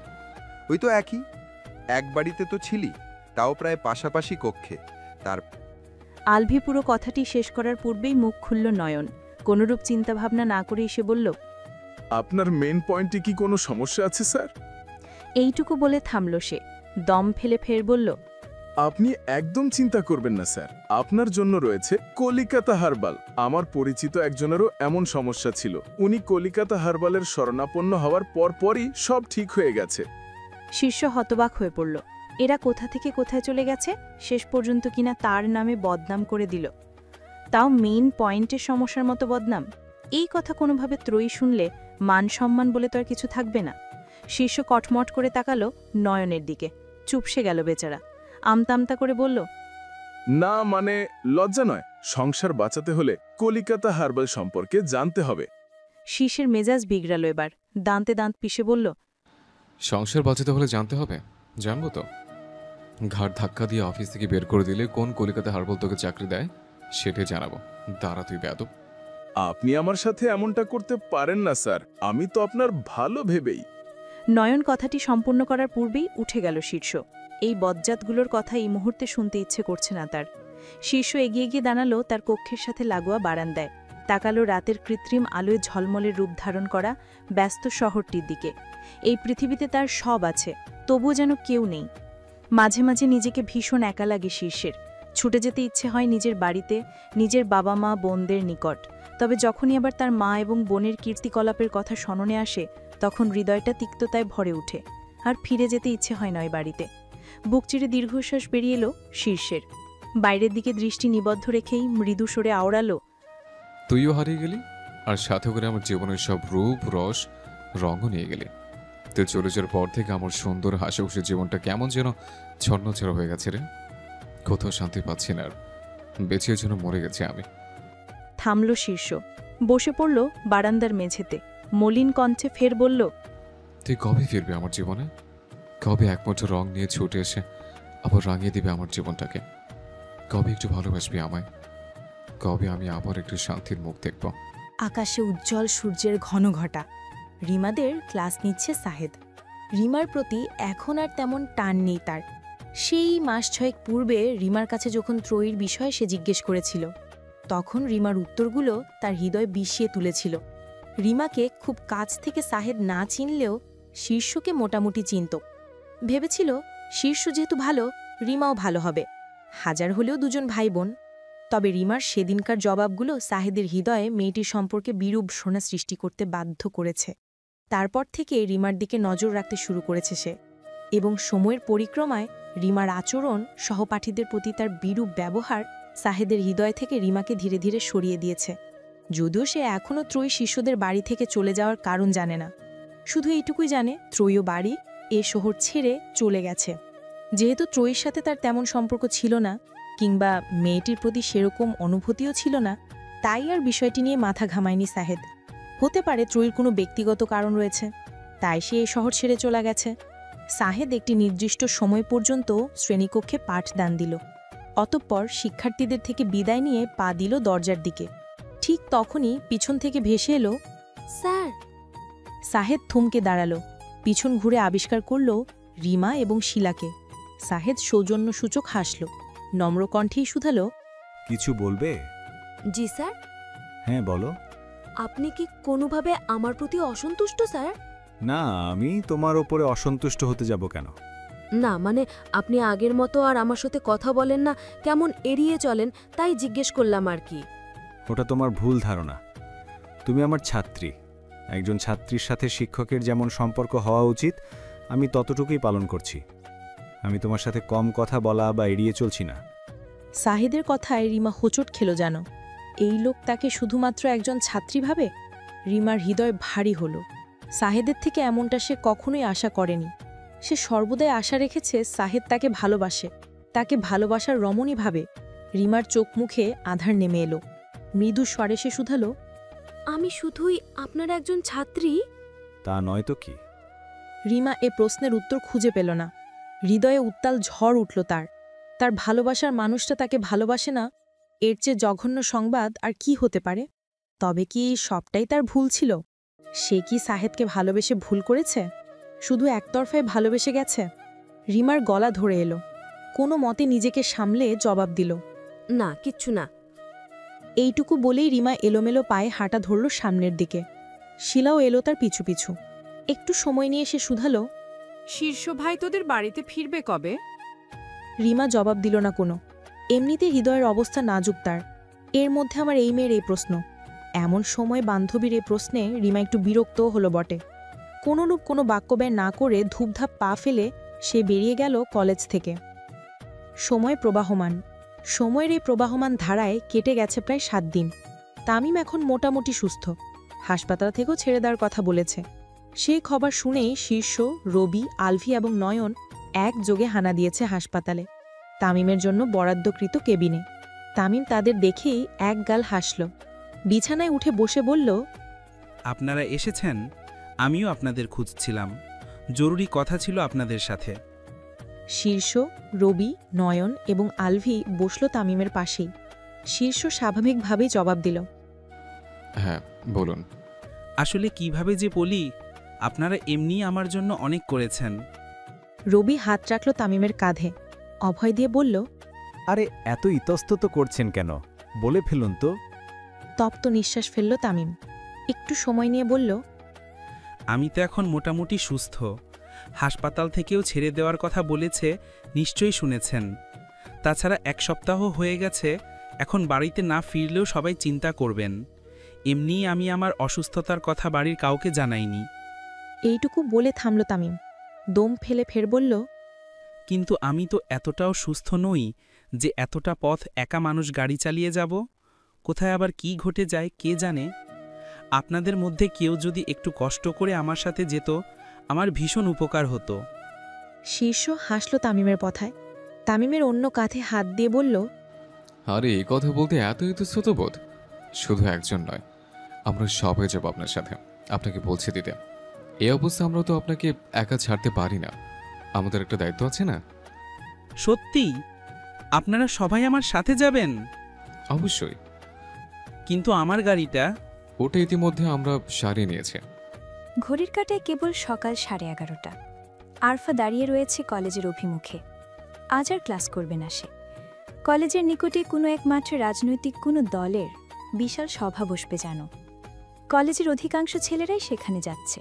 Speaker 11: ওই তো একই, এক বাড়িতে তো ছিলি, তাও প্রায় পাশাপাশি কক্ষে। তার
Speaker 5: আলভি পুরো কথাটি শেষ করার পূর্বেই মুখ খুলল নয়ন। কোনরূপ চিন্তাভাবনা না করেই সে বলল,
Speaker 4: আপনার মেন পয়েন্টে কি কোনো সমস্যা আছে স্যার?
Speaker 5: এইটুকু বলে থামল সে। দম ফেলে ফের বলল,
Speaker 4: আপনি একদম চিন্তা করবেন না স্যার, আপনার জন্য রয়েছে কলিকাতা হার্বাল। আমার পরিচিত একজনেরও এমন সমস্যা ছিল, উনি কলিকাতা হার্বালের শরণাপন্ন হওয়ার পরপরই সব ঠিক হয়ে গেছে।
Speaker 5: শীর্ষ হতবাক হয়ে পড়ল। এরা কোথা থেকে কোথায় চলে গেছে, শেষ পর্যন্ত কিনা তার নামে বদনাম করে দিল, তাও মেইন পয়েন্টের সমস্যার মতো বদনাম। এই কথা কোনোভাবে ত্রয়ী শুনলে মান সম্মান বলে তো আর কিছু থাকবে না। শীর্ষ কটমট করে তাকালো নয়নের দিকে, চুপসে গেল বেচারা। আমতামতা করে বলল,
Speaker 4: না মানে লজ্জা নয়, সংসার বাঁচাতে হলে কলিকাতা হার্বাল সম্পর্কে জানতে হবে।
Speaker 5: শীর্ষের মেজাজ বিগড়ালো এবার। দাঁতে দাঁত পিষে বলল,
Speaker 3: সংসার বাঁচাতে হলে জানতে হবে, জানবো তো। ঘাট ধাক্কা দিয়ে অফিস থেকে বের করে দিলে কোন কলিকাতা হার্বাল তোকে চাকরি দেয় সেটাই জানাবো। দাঁড়া তুই বেয়াদব।
Speaker 4: আপনি আমার সাথে এমনটা করতে পারেন না স্যার, আমি তো আপনার ভালো ভেবেই।
Speaker 5: নয়ন কথাটি সম্পূর্ণ করার পূর্বেই উঠে গেল শীর্ষ। এই বজ্জাতগুলোর কথা এই মুহূর্তে শুনতে ইচ্ছে করছে না তার। শীর্ষ এগিয়ে গিয়ে দাঁড়ালো তার কক্ষের সাথে লাগোয়া বারান্দায়, তাকালো রাতের কৃত্রিম আলোয় ঝলমলের রূপ ধারণ করা ব্যস্ত শহরটির দিকে। এই পৃথিবীতে তার সব আছে, তবুও যেন কেউ নেই। মাঝে মাঝে নিজেকে ভীষণ একা লাগে শীর্ষের। ছুটে যেতে ইচ্ছে হয় নিজের বাড়িতে, নিজের বাবা মা বোনদের নিকট। তবে যখনই আবার তার মা এবং বোনের কীর্তিকলাপের কথা স্মরণে আসে, তখন হৃদয়টা তিক্ততায় ভরে ওঠে, আর ফিরে যেতে ইচ্ছে হয় নয় বাড়িতে। বুক চিরে দীর্ঘশ্বাস বেরিয়ে এলো শীর্ষের। বাইরের দিকে দৃষ্টি নিবদ্ধ রেখেই মৃদু সরে আওড়ালো,
Speaker 3: তুইও হারিয়ে গেলি, আর সাথে করে আমার জীবনের সব রূপ রস রঙও নিয়ে গেলি। তুই চলে যাওয়ার পর থেকে আমার সুন্দর হাসি খুশি জীবনটা কেমন যেন ছন্নছাড়া হয়ে গেছে রে। কোথাও শান্তি পাচ্ছি না, আর বেঁচে যেন মরে গেছে আমি।
Speaker 5: থামল শীর্ষ, বসে পড়ল বারান্দার মেঝেতে। মলিন কণ্ঠে ফের বলল,
Speaker 3: তুই কবে ফিরবে আমার জীবনে? কবে এক মুঠো রং নিয়ে ছুটে এসে আবার রাঙিয়ে দিবে আমার জীবনটাকে? কবে একটু ভালোবাসবি আমায়? কবে আমি আবার একটু শান্তির মুখ দেখব?
Speaker 8: আকাশে উজ্জ্বল সূর্যের ঘন ঘটা। রিমাদের ক্লাস নিচ্ছে সাহেদ। রিমার প্রতি এখন আর তেমন টান নেই তার। সেই মাস ছয়েক পূর্বে রিমার কাছে যখন ত্রয়ীর বিষয়ে সে জিজ্ঞেস করেছিল, তখন রিমার উত্তরগুলো তার হৃদয় বিষিয়ে তুলেছিল। রিমাকে খুব কাছ থেকে সাহেদ না চিনলেও শীর্ষকে মোটামুটি চিনত। ভেবেছিল শীর্ষ যেহেতু ভালো, রিমাও ভালো হবে, হাজার হলেও দুজন ভাই বোন। তবে রিমার সেদিনকার জবাবগুলো সাহেদের হৃদয়ে মেয়েটির সম্পর্কে বিরূপ শোনা সৃষ্টি করতে বাধ্য করেছে। তারপর থেকে রিমার দিকে নজর রাখতে শুরু করেছে সে, এবং সময়ের পরিক্রমায় রিমার আচরণ, সহপাঠীদের প্রতি তার বিরূপ ব্যবহার সাহেদের হৃদয় থেকে রিমাকে ধীরে ধীরে সরিয়ে দিয়েছে। যদিও সে এখনও ত্রয়ী শিষ্যদের বাড়ি থেকে চলে যাওয়ার কারণ জানে না, শুধু এইটুকুই জানে ত্রয়ীও বাড়ি এ শহর ছেড়ে চলে গেছে। যেহেতু ত্রয়ীর সাথে তার তেমন সম্পর্ক ছিল না, কিংবা মেয়েটির প্রতি সেরকম অনুভূতিও ছিল না, তাই আর বিষয়টি নিয়ে মাথা ঘামায়নি সাহেদ। হতে পারে ত্রয়ীর কোনো ব্যক্তিগত কারণ রয়েছে, তাই সে এই শহর ছেড়ে চলে গেছে। সাহেদ একটি নির্দিষ্ট সময় পর্যন্ত শ্রেণীকক্ষে পাঠদান দিল, অতঃপর শিক্ষার্থীদের থেকে বিদায় নিয়ে পা দিল দরজার দিকে। ঠিক তখনই পিছন থেকে ভেসে এলো,
Speaker 9: স্যার।
Speaker 8: সাহেদ থমকে দাঁড়ালো, পিছন ঘুরে আবিষ্কার করল রিমা এবং শিলাকে। সাহেদ সৌজন্যসূচক হাসল, নম্রকণ্ঠেই শুধালো,
Speaker 6: কিছু বলবে?
Speaker 9: জি স্যার।
Speaker 6: হ্যাঁ বলো।
Speaker 9: আপনি কি কোনোভাবে আমার প্রতি অসন্তুষ্ট স্যার?
Speaker 6: না, আমি তোমার ওপরে অসন্তুষ্ট হতে যাব কেন?
Speaker 9: না মানে আপনি আগের মতো আর আমার সাথে কথা বলেন না, কেমন এড়িয়ে চলেন, তাই জিজ্ঞেস করলাম আর কি।
Speaker 6: ওটা তোমার ভুল ধারণা। তুমি আমার ছাত্রী। একজন ছাত্রীর সাথে শিক্ষকের যেমন সম্পর্ক হওয়া উচিত, আমি ততটুকুই পালন করছি। আমি তোমার সাথে কম কথা বলা বা এড়িয়ে চলছি না।
Speaker 8: সাহেদের কথায় রিমা হোঁচট খেল যেন।
Speaker 5: এই লোক তাকে শুধুমাত্র একজন ছাত্রী ভাবে। রিমার হৃদয় ভারী হলো। সাহেদের থেকে এমনটা সে কখনোই আশা করেনি। সে সর্বদাই আশা রেখেছে সাহেদ তাকে ভালোবাসে, তাকে ভালোবাসার রমণী ভাবে। রিমার চোখ মুখে আধার নেমে এলো। মৃদু স্বরে সে শুধালো,
Speaker 9: আমি শুধুই আপনার একজন ছাত্রী?
Speaker 6: তা নয় তো কি?
Speaker 5: রিমা এ প্রশ্নের উত্তর খুঁজে পেল না। হৃদয়ে উত্তাল ঝড় উঠল তার। তার ভালোবাসার মানুষটা তাকে ভালোবাসে না, এর চেয়ে জঘন্য সংবাদ আর কি হতে পারে? তবে কি সবটাই তার ভুল ছিল? সে কি সাহেদকে ভালোবেসে ভুল করেছে? শুধু একতরফায় ভালোবেসে গেছে? রিমার গলা ধরে এলো। কোনো মতে নিজেকে সামলে জবাব দিল,
Speaker 9: না, কিচ্ছু না।
Speaker 5: এইটুকু বলেই রিমা এলোমেলো পায়ে হাঁটা ধরল সামনের দিকে। শিলাও এলো তার পিছু পিছু। একটু সময় নিয়ে সে শুধালো,
Speaker 12: শীর্ষ ভাই তোদের বাড়িতে ফিরবে কবে?
Speaker 5: রিমা জবাব দিল না কোনো। এমনিতে হৃদয়ের অবস্থা নাজুক তার। এর মধ্যে আমার এই মেয়ের এই প্রশ্ন। এমন সময় বান্ধবীর এই প্রশ্নে রিমা একটু বিরক্তও হলো বটে। কোনোরূপ কোনো বাক্যব্যয় না করে ধূপধাপ পা ফেলে সে বেরিয়ে গেল কলেজ থেকে। সময় প্রবাহমান। সময়ের এই প্রবাহমান ধারায় কেটে গেছে প্রায় 7 দিন। তামিম এখন মোটামুটি সুস্থ। হাসপাতাল থেকেও ছেড়ে দেওয়ার কথা বলেছে। সেই খবর শুনেই শীর্ষ, রবি, আলভি এবং নয়ন একযোগে হানা দিয়েছে হাসপাতালে, তামিমের জন্য বরাদ্দকৃত কেবিনে। তামিম তাদের দেখেই একগাল হাসল। বিছানায় উঠে বসে বলল,
Speaker 10: আপনারা এসেছেন? আমিও আপনাদের খুঁজছিলাম। জরুরি কথা ছিল আপনাদের সাথে।
Speaker 5: শীর্ষ, রবি, নয়ন এবং আলভি বসল তামিমের পাশেই। শীর্ষ স্বাভাবিকভাবেই জবাব দিল,
Speaker 3: হ্যাঁ বলুন।
Speaker 10: আসলে কিভাবে যে বলি, আপনারা এমনি আমার জন্য অনেক করেছেন।
Speaker 5: রবি হাত রাখল তামিমের কাঁধে, অভয় দিয়ে বলল,
Speaker 6: আরে এত ইতস্তত করছেন কেন? বলে ফেলুন তো।
Speaker 5: তপ্ত নিঃশ্বাস ফেলল তামিম। একটু সময় নিয়ে বলল,
Speaker 10: আমি তো এখন মোটামুটি সুস্থ। হাসপাতাল থেকেও ছেড়ে দেওয়ার কথা বলেছে, নিশ্চয়ই শুনেছেন। তাছাড়া 1 সপ্তাহ হয়ে গেছে, এখন বাড়িতে না ফিরলেও সবাই চিন্তা করবেন। এমনিই আমি আমার অসুস্থতার কথা বাড়ির কাউকে জানাইনি।
Speaker 5: এইটুকু বলে থামল তামিম। দম ফেলে ফের বলল,
Speaker 10: কিন্তু আমি তো এতটাও সুস্থ নই যে এতটা পথ একা মানুষ গাড়ি চালিয়ে যাব। কোথায় আবার কি ঘটে যায় কে জানে। আপনাদের মধ্যে কেউ যদি একটু কষ্ট করে আমার সাথে যেত, আমার ভীষণ উপকার হতো।
Speaker 5: শীর্ষ হাসল তামিমের কথায়। তামিমের অন্য কাঁধে হাত দিয়ে বলল,
Speaker 3: আরে এই কথা বলতে এত ইতস্তত বোধ? শুধু একজন নয়, আমরা সব হয়ে যাব আপনার সাথে, আপনাকে পৌঁছে দিতে। এই অবস্থা আমরা তো আপনাকে একা ছাড়তে পারি না, আমাদের একটা দায়িত্ব আছে না?
Speaker 10: সত্যি? আপনারা সবাই আমার সাথে যাবেন?
Speaker 3: অবশ্যই।
Speaker 10: কিন্তু আমার গাড়িটা?
Speaker 3: ওটা ইতিমধ্যে আমরা সারিয়ে নিয়েছি।
Speaker 2: ঘড়ির কাঁটায় কেবল সকাল 11:30। আরফা দাঁড়িয়ে রয়েছে কলেজের অভিমুখে। আজ আর ক্লাস করবে না সে। কলেজের নিকটে কোনো একমাত্র রাজনৈতিক কোনো দলের বিশাল সভা বসবে যেন। কলেজের অধিকাংশ ছেলেরাই সেখানে যাচ্ছে,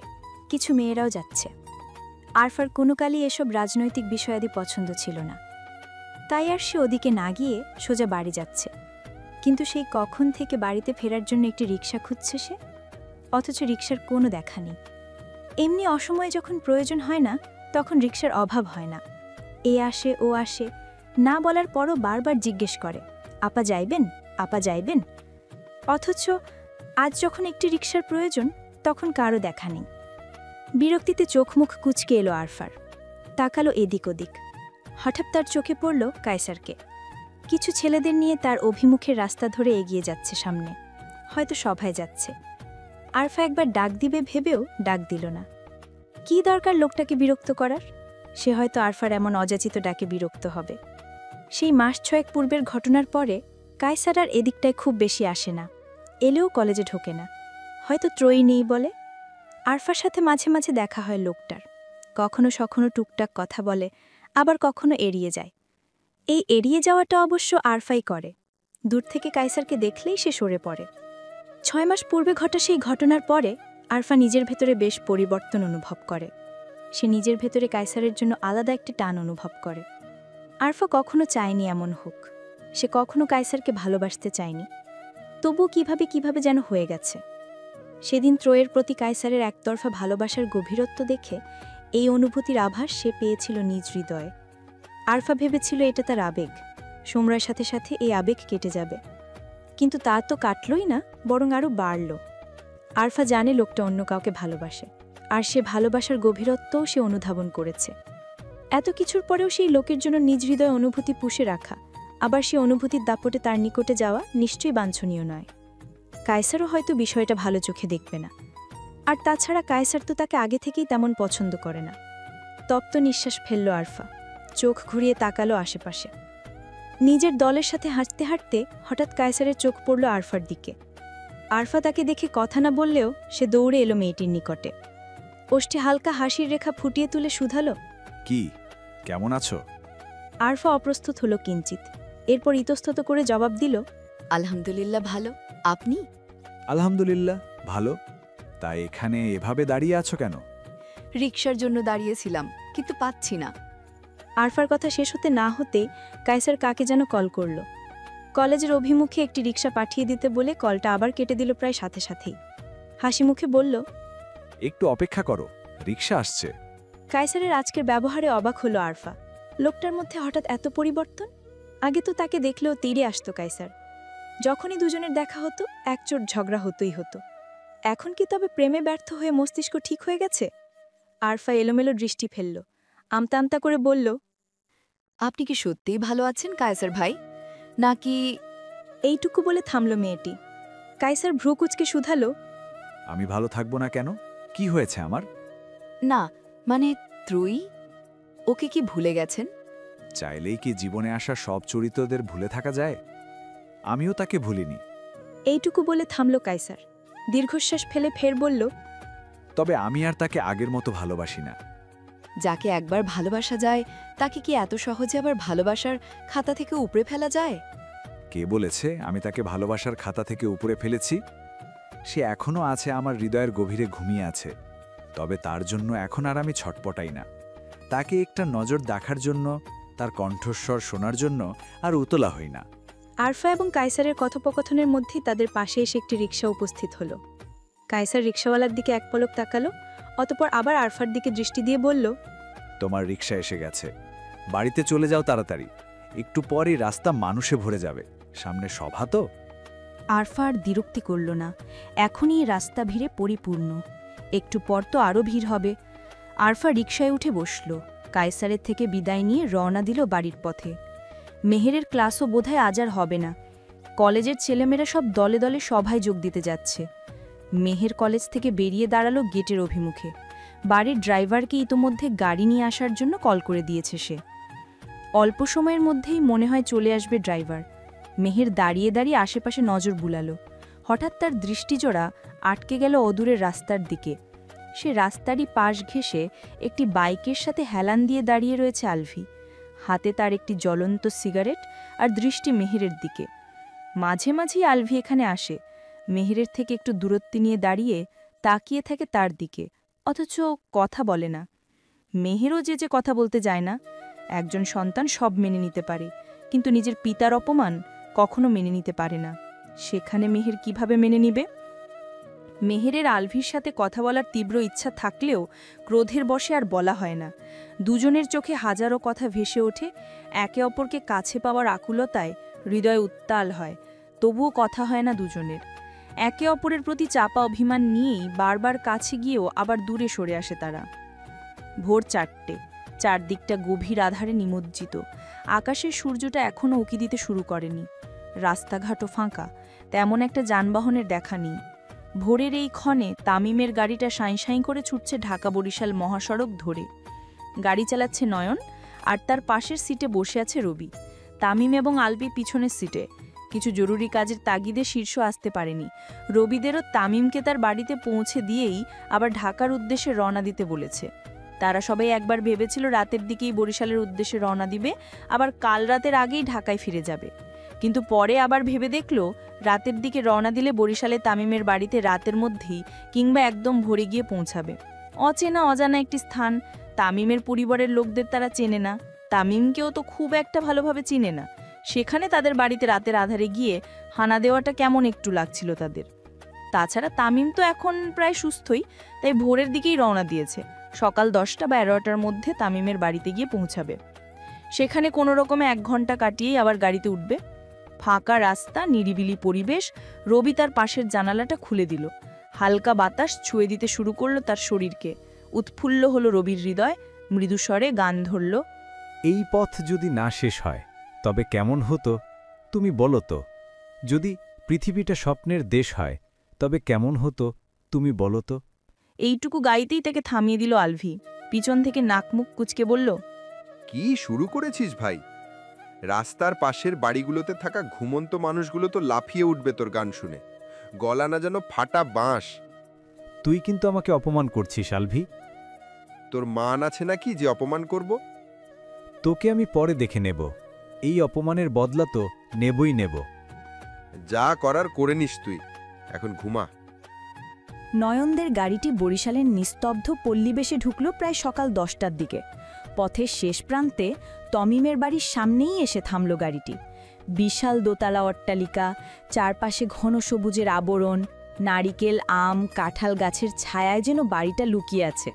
Speaker 2: কিছু মেয়েরাও যাচ্ছে। আরফার কোনো কালই এসব রাজনৈতিক বিষয়াদি পছন্দ ছিল না, তাই আর সে ওদিকে না গিয়ে সোজা বাড়ি যাচ্ছে। কিন্তু সেই কখন থেকে বাড়িতে ফেরার জন্য একটি রিকশা খুঁজছে সে, অথচ রিকশার কোনো দেখা নেই। এমনি অসময়ে যখন প্রয়োজন হয় না, তখন রিকশার অভাব হয় না। এ আসে ও আসে, না বলার পরও বারবার জিজ্ঞেস করে, আপা যাইবেন, আপা যাইবেন। অথচ আজ যখন একটি রিকশার প্রয়োজন, তখন কারও দেখা নেই। বিরক্তিতে চোখ মুখ কুঁচকে এলো আরফার। তাকালো এদিক ওদিক। হঠাৎ তার চোখে পড়ল কায়সারকে। কিছু ছেলেদের নিয়ে তার অভিমুখের রাস্তা ধরে এগিয়ে যাচ্ছে সামনে, হয়তো সভায় যাচ্ছে। আরফা একবার ডাক দিবে ভেবেও ডাক দিল না। কি দরকার লোকটাকে বিরক্ত করার? সে হয়তো আরফার এমন অযাচিত ডাকে বিরক্ত হবে। সেই মাস 6 পূর্বের ঘটনার পরে কায়সার আর এদিকটায় খুব বেশি আসে না, এলেও কলেজে ঢোকে না। হয়তো ত্রয়ী নেই বলে। আরফার সাথে মাঝে মাঝে দেখা হয় লোকটার। কখনো সখনো টুকটাক কথা বলে, আবার কখনো এড়িয়ে যায়। এই এড়িয়ে যাওয়াটা অবশ্য আরফাই করে। দূর থেকে কায়সারকে দেখলেই সে সরে পড়ে। 6 মাস পূর্বে ঘটা সেই ঘটনার পরে আরফা নিজের ভেতরে বেশ পরিবর্তন অনুভব করে। সে নিজের ভেতরে কায়সারের জন্য আলাদা একটি টান অনুভব করে। আরফা কখনো চায়নি এমন হোক। সে কখনো কায়সারকে ভালোবাসতে চায়নি। তবু কিভাবে যেন হয়ে গেছে। সেদিন ত্রয়ের প্রতি কায়সারের একতরফা ভালোবাসার গভীরত্ব দেখে এই অনুভূতির আভাস সে পেয়েছিল নিজ হৃদয়ে। আরফা ভেবেছিল এটা তার আবেগ, সময়ের সাথে সাথে এই আবেগ কেটে যাবে।
Speaker 8: কিন্তু তা তো কাটলই না, বরং আরও বাড়ল। আরফা জানে লোকটা অন্য কাউকে ভালোবাসে, আর সে ভালোবাসার গভীরত্বও সে অনুধাবন করেছে। এত কিছুর পরেও সেই লোকের জন্য নিজ হৃদয় অনুভূতি পুষে রাখা, আবার সে অনুভূতির দাপটে তার নিকটে যাওয়া নিশ্চয়ই বাঞ্ছনীয় নয়। কায়সারও হয়তো বিষয়টা ভালো চোখে দেখবে না। আর তাছাড়া কায়সার তো তাকে আগে থেকেই তেমন পছন্দ করে না। তপ্ত নিঃশ্বাস ফেলল আরফা, চোখ ঘুরিয়ে তাকালো আশেপাশে। নিজের দলের সাথে হাঁটতে হাঁটতে হঠাৎ কায়সারের চোখ পড়ল আরফার দিকে। আরফা তাকে দেখে কথা না বললেও সে দৌড়ে এলো মেয়েটির নিকটে। ওষ্ঠে হালকা হাসির রেখা ফুটিয়ে তুলে শুধালো,
Speaker 6: কি, কেমন আছো?
Speaker 8: আরফা অপ্রস্তুত হলো কিঞ্চিত, এরপর ইতস্তত করে জবাব দিল,
Speaker 13: আলহামদুলিল্লাহ ভালো, আপনি?
Speaker 6: আলহামদুলিল্লাহ ভালো। তাই এখানে এভাবে দাঁড়িয়ে আছো কেন?
Speaker 13: রিকশার জন্য দাঁড়িয়েছিলাম, কিন্তু পাচ্ছি না।
Speaker 8: আরফার কথা শেষ হতে না হতে কায়সার কাকে যেন কল করল। কলেজের অভিমুখে একটি রিকশা পাঠিয়ে দিতে বলে কলটা আবার কেটে দিল প্রায় সাথে সাথেই। হাসি মুখে বলল,
Speaker 6: একটু অপেক্ষা করো, রিকশা আসছে।
Speaker 8: কায়সারের আজকের ব্যবহারে অবাক হলো আরফা। লোকটার মধ্যে হঠাৎ এত পরিবর্তন। আগে তো তাকে দেখলেও তীরে আসতো কায়সার। যখনই দুজনের দেখা হতো একচোট ঝগড়া হতোই হতো। এখন কি তবে প্রেমে ব্যর্থ হয়ে মস্তিষ্ক ঠিক হয়ে গেছে? আরফা এলোমেলো দৃষ্টি ফেলল, আমতা আমতা করে বলল,
Speaker 13: আপনি কি সত্যিই ভালো আছেন কায়সার ভাই, নাকি?
Speaker 8: এইটুকু বলে থামল মেয়েটি। কায়সার ভ্রু কুচকে শুধালো,
Speaker 6: আমি ভালো থাকবো না কেন? কি হয়েছে আমার?
Speaker 13: না মানে ত্রয়ী, ওকে কি ভুলে গেছেন?
Speaker 6: চাইলেই কি জীবনে আসা সব চরিত্রদের ভুলে থাকা যায়? আমিও তাকে ভুলিনি।
Speaker 8: এইটুকু বলে থামল কায়সার। দীর্ঘশ্বাস ফেলে ফের বলল,
Speaker 6: তবে আমি আর তাকে আগের মতো ভালোবাসি না।
Speaker 13: যাকে একবার ভালোবাসা যায় তাকে কি এত সহজে আবার ভালোবাসার খাতা থেকে উপড়ে ফেলা যায়?
Speaker 6: কে বলেছে আমি তাকে ভালোবাসার খাতা থেকে উপরে ফেলেছি? সে এখনো আছে আমার হৃদয়ের গভীরে ঘুমিয়ে আছে। তবে তার জন্য এখন আর আমি ছটপটাই না। তাকে একটা নজর দেখার জন্য, তার কণ্ঠস্বর শোনার জন্য আর উতলা হই না।
Speaker 8: আরফা এবং কায়সারের কথোপকথনের মধ্যেই তাদের পাশে এসে একটি রিকশা উপস্থিত হলো। কায়সার রিকশাওয়ালার দিকে এক পলক তাকালো, অতঃপর আবার আরফার দিকে দৃষ্টি দিয়ে বলল,
Speaker 6: তোমার রিকশা এসে গেছে, বাড়িতে চলে যাও তাড়াতাড়ি। একটু পরই রাস্তা মানুষে ভরে যাবে, সামনে সভা তো।
Speaker 2: আরফা আর দ্বিরুক্তি করল না। এখনই রাস্তা ভিড়ে পরিপূর্ণ, একটু পর তো আরও ভিড় হবে। আরফা রিকশায় উঠে বসল, কায়সারের থেকে বিদায় নিয়ে রওনা দিল বাড়ির পথে। মেহেরের ক্লাসও বোধহয় আজ আর হবে না। কলেজের ছেলেমেয়েরা সব দলে দলে সভায় যোগ দিতে যাচ্ছে। মেহের কলেজ থেকে বেরিয়ে দাঁড়ালো গেটের অভিমুখে। বাড়ির ড্রাইভারকে ইতোমধ্যে গাড়ি নিয়ে আসার জন্য কল করে দিয়েছে সে। অল্প সময়ের মধ্যেই মনে হয় চলে আসবে ড্রাইভার। মেহের দাঁড়িয়ে দাঁড়িয়ে আশেপাশে নজর বুলালো। হঠাৎ তার দৃষ্টিজোড়া আটকে গেল অদূরের রাস্তার দিকে। সে রাস্তারই পাশ ঘেঁষে একটি বাইকের সাথে হেলান দিয়ে দাঁড়িয়ে রয়েছে আলভি। হাতে তার একটি জ্বলন্ত সিগারেট, আর দৃষ্টি মেহেরের দিকে। মাঝে মাঝেই আলভি এখানে আসে, মেহেরের থেকে একটু দূরত্বে নিয়ে দাঁড়িয়ে তাকিয়ে থাকে তার দিকে, অথচ কথা বলে না। মেহেরও যে কথা বলতে যায় না। একজন সন্তান সব মেনে নিতে পারে, কিন্তু নিজের পিতার অপমান কখনো মেনে নিতে পারে না। সেখানে মেহের কিভাবে মেনে নিবে? মেহেরের আলভির সাথে কথা বলার তীব্র ইচ্ছা থাকলেও ক্রোধের বশে আর বলা হয় না। দুজনের চোখে হাজারো কথা ভেসে ওঠে। একে অপরকে কাছে পাওয়ার আকুলতায় হৃদয় উত্তাল হয়, তবুও কথা হয় না দুজনের। একে অপরের প্রতি চাপা অভিমান নিয়েই বারবার কাছে গিয়েও আবার দূরে সরে আসে তারা। ভোর 4টে, চারদিকটা গভীর আধারে নিমজ্জিত। আকাশের সূর্যটা এখনও উঁকি দিতে শুরু করেনি। রাস্তাঘাটও ফাঁকা, তেমন একটা যানবাহনের দেখা নেই। ভোরের এই ক্ষণে তামিমের গাড়িটা সাঁই সাঁই করে ছুটছে ঢাকা বরিশাল মহাসড়ক ধরে। গাড়ি চালাচ্ছে নয়ন, আর তার পাশের সিটে বসে আছে রবি। তামিম এবং আলবি পিছনের সিটে। কিছু জরুরি কাজের তাগিদে শীর্ষ আসতে পারেনি। রবিদেরও তামিমকে তার বাড়িতে পৌঁছে দিয়েই আবার ঢাকার উদ্দেশ্যে রওনা দিতে বলেছে। তারা সবাই একবার ভেবেছিল রাতের দিকেই বরিশালের উদ্দেশ্যে রওনা দিবে, আবার কাল রাতের আগেই ঢাকায় ফিরে যাবে। কিন্তু পরে আবার ভেবে দেখল রাতের দিকে রওনা দিলে বরিশালে তামিমের বাড়িতে রাতের মধ্যেই কিংবা একদম ভোরে গিয়ে পৌঁছাবে। অচেনা অজানা একটি স্থান, তামিমের পরিবারের লোকদের তারা চেনে না, তামিমকেও তো খুব একটা ভালোভাবে চিনে না। সেখানে তাদের বাড়িতে রাতের আধারে গিয়ে হানা দেওয়াটা কেমন একটু লাগছিল তাদের। তাছাড়া তামিম তো এখন প্রায় সুস্থই, তাই ভোরের দিকেই রওনা দিয়েছে। সকাল 10টা বা 11টার মধ্যে তামিমের বাড়িতে গিয়ে পৌঁছাবে। সেখানে কোনো রকমে 1 ঘন্টা কাটিয়েই আবার গাড়িতে উঠবে।
Speaker 5: ফাঁকা রাস্তা, নিরিবিলি পরিবেশ। রবি তার পাশের জানালাটা খুলে দিল। হালকা বাতাস ছুঁয়ে দিতে শুরু করলো তার শরীরকে। উৎফুল্ল হলো রবির হৃদয়, মৃদুস্বরে গান ধরল।
Speaker 6: এই পথ যদি না শেষ হয় তবে কেমন হতো তুমি বলো তো? যদি পৃথিবীটা স্বপ্নের দেশ হয় তবে কেমন হতো তুমি বলো তো?
Speaker 5: এইটুকু গাইতেই তাকে থামিয়ে দিল আলভি। পিছন থেকে নাকমুখ কুচকে বলল,
Speaker 11: কি শুরু করেছিস ভাই? রাস্তার পাশের বাড়িগুলোতে থাকা ঘুমন্ত মানুষগুলো তো লাফিয়ে উঠবে তোর গান শুনে। গলা না যেন ফাটা বাঁশ।
Speaker 6: তুই কিন্তু আমাকে অপমান করছিস আলভি।
Speaker 11: তোর মান আছে নাকি যে অপমান করব?
Speaker 6: তোকে আমি পরে দেখে নেব। এই অপমানের বদলা তো নেবই নেব।
Speaker 11: যা করার করে নিস তুই, এখন ঘুমা।
Speaker 2: নয়নদের গাড়িটি বরিশালের নিস্তব্ধ পল্লীবেশে ঢুকল প্রায় সকাল 10টার দিকে। পথের শেষ প্রান্তে তমিমের বাড়ির সামনেই এসে থামল গাড়িটি। বিশাল দোতলা অট্টালিকা, চারপাশে ঘন সবুজের আবরণ, নারিকেল, আম, কাঁঠাল গাছের ছায়ায় যেন বাড়িটা লুকিয়ে আছে।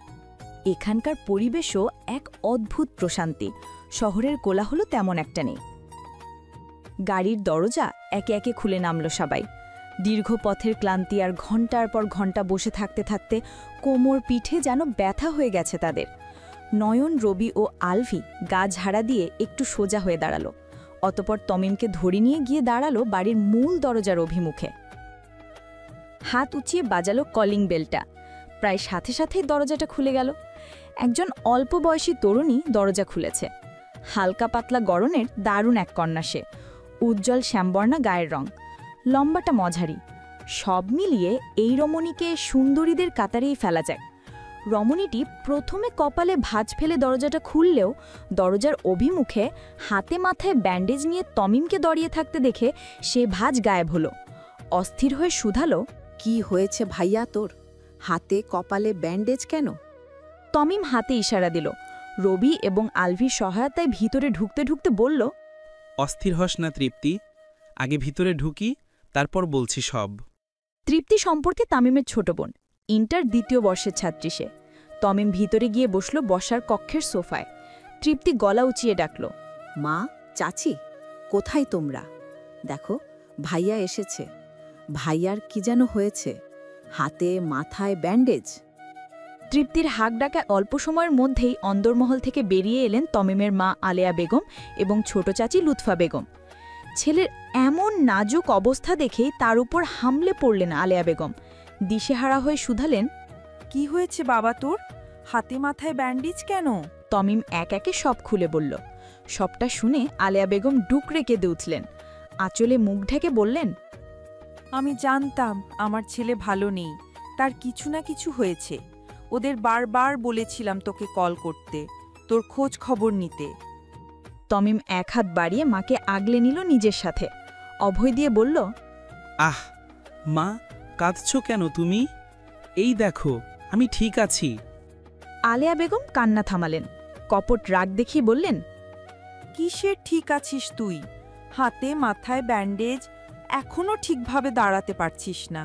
Speaker 2: এখানকার পরিবেশও এক অদ্ভুত প্রশান্তি। শহরের কোলাহল তেমন একটা নেই। গাড়ির দরজা একে একে খুলে নামল সবাই। দীর্ঘ পথের ক্লান্তি আর ঘণ্টার পর ঘণ্টা বসে থাকতে থাকতে কোমর পিঠে যেন ব্যথা হয়ে গেছে তাদের। নয়ন, রবি ও আলভি গা ঝাড়া দিয়ে একটু সোজা হয়ে দাঁড়ালো। অতপর তমিমকে ধরে নিয়ে গিয়ে দাঁড়ালো বাড়ির মূল দরজার অভিমুখে। হাত উঁচিয়ে বাজালো কলিং বেলটা। প্রায় সাথে সাথেই দরজাটা খুলে গেল। একজন অল্প বয়সী তরুণী দরজা খুলেছে। হালকা পাতলা গড়নের দারুণ এক কন্যা সে। উজ্জ্বল শ্যামবর্ণা গায়ের রং, লম্বাটা মঝারি। সব মিলিয়ে এই রমণীকে সুন্দরীদের কাতারেই ফেলা যায়। রমণীটি প্রথমে কপালে ভাঁজ ফেলে দরজাটা খুললেও দরজার অভিমুখে হাতে মাথায় ব্যান্ডেজ নিয়ে তমিমকে দাঁড়িয়ে থাকতে দেখে সে ভাঁজ গায়েব হলো। অস্থির হয়ে শুধালো,
Speaker 12: কি হয়েছে ভাইয়া তোর? হাতে কপালে ব্যান্ডেজ কেন?
Speaker 2: তমিম হাতে ইশারা দিল। রবি এবং আলভির সহায়তায় ভিতরে ঢুকতে ঢুকতে বলল,
Speaker 10: অস্থির হস না তৃপ্তি, আগে ভিতরে ঢুকি, তারপর বলছি সব।
Speaker 2: তৃপ্তি সম্পর্কে তামিমের ছোট বোন, ইন্টার 2য় বর্ষের ছাত্রী সে। তমিম ভিতরে গিয়ে বসল বসার কক্ষের সোফায়। তৃপ্তি গলা উঁচিয়ে ডাকল,
Speaker 12: মা, চাচি, কোথায় তোমরা? দেখো, ভাইয়া এসেছে। ভাইয়ার কি যেন হয়েছে, হাতে মাথায় ব্যান্ডেজ।
Speaker 2: তৃপ্তির হাঁক ডাকা অল্প সময়ের মধ্যেই অন্দরমহল থেকে বেরিয়ে এলেন তমিমের মা আলেয়া বেগম এবং ছোট চাচি লুৎফা বেগম। ছেলের এমন নাজুক অবস্থা দেখেই তার উপর হামলে পড়লেন আলেয়া বেগম। দিশেহারা হয়ে শুধালেন,
Speaker 12: কি হয়েছে বাবা তোর? হাতে মাথায় ব্যান্ডেজ কেন?
Speaker 2: তমিম এক একে সব খুলে বলল। সবটা শুনে আলেয়া বেগম ডুকরে কেঁদে উঠলেন। আঁচলে মুখ ঢেকে বললেন,
Speaker 12: আমি জানতাম আমার ছেলে ভালো নেই, তার কিছু না কিছু হয়েছে। ওদের বারবার বলেছিলাম তোকে কল করতে, তোর খোঁজ খবর নিতে।
Speaker 2: তমিম এক হাত বাড়িয়ে মাকে আগলে নিল নিজের সাথে। অভয় দিয়ে বলল,
Speaker 10: আহ মা, কাঁদছ কেন তুমি? এই দেখো, আমি ঠিক আছি।
Speaker 2: আলেয়া বেগম কান্না থামালেন। কপট রাগ দেখিয়ে বললেন,
Speaker 12: কিসের ঠিক আছিস তুই? হাতে মাথায় ব্যান্ডেজ, এখনো ঠিকভাবে দাঁড়াতে পারছিস না।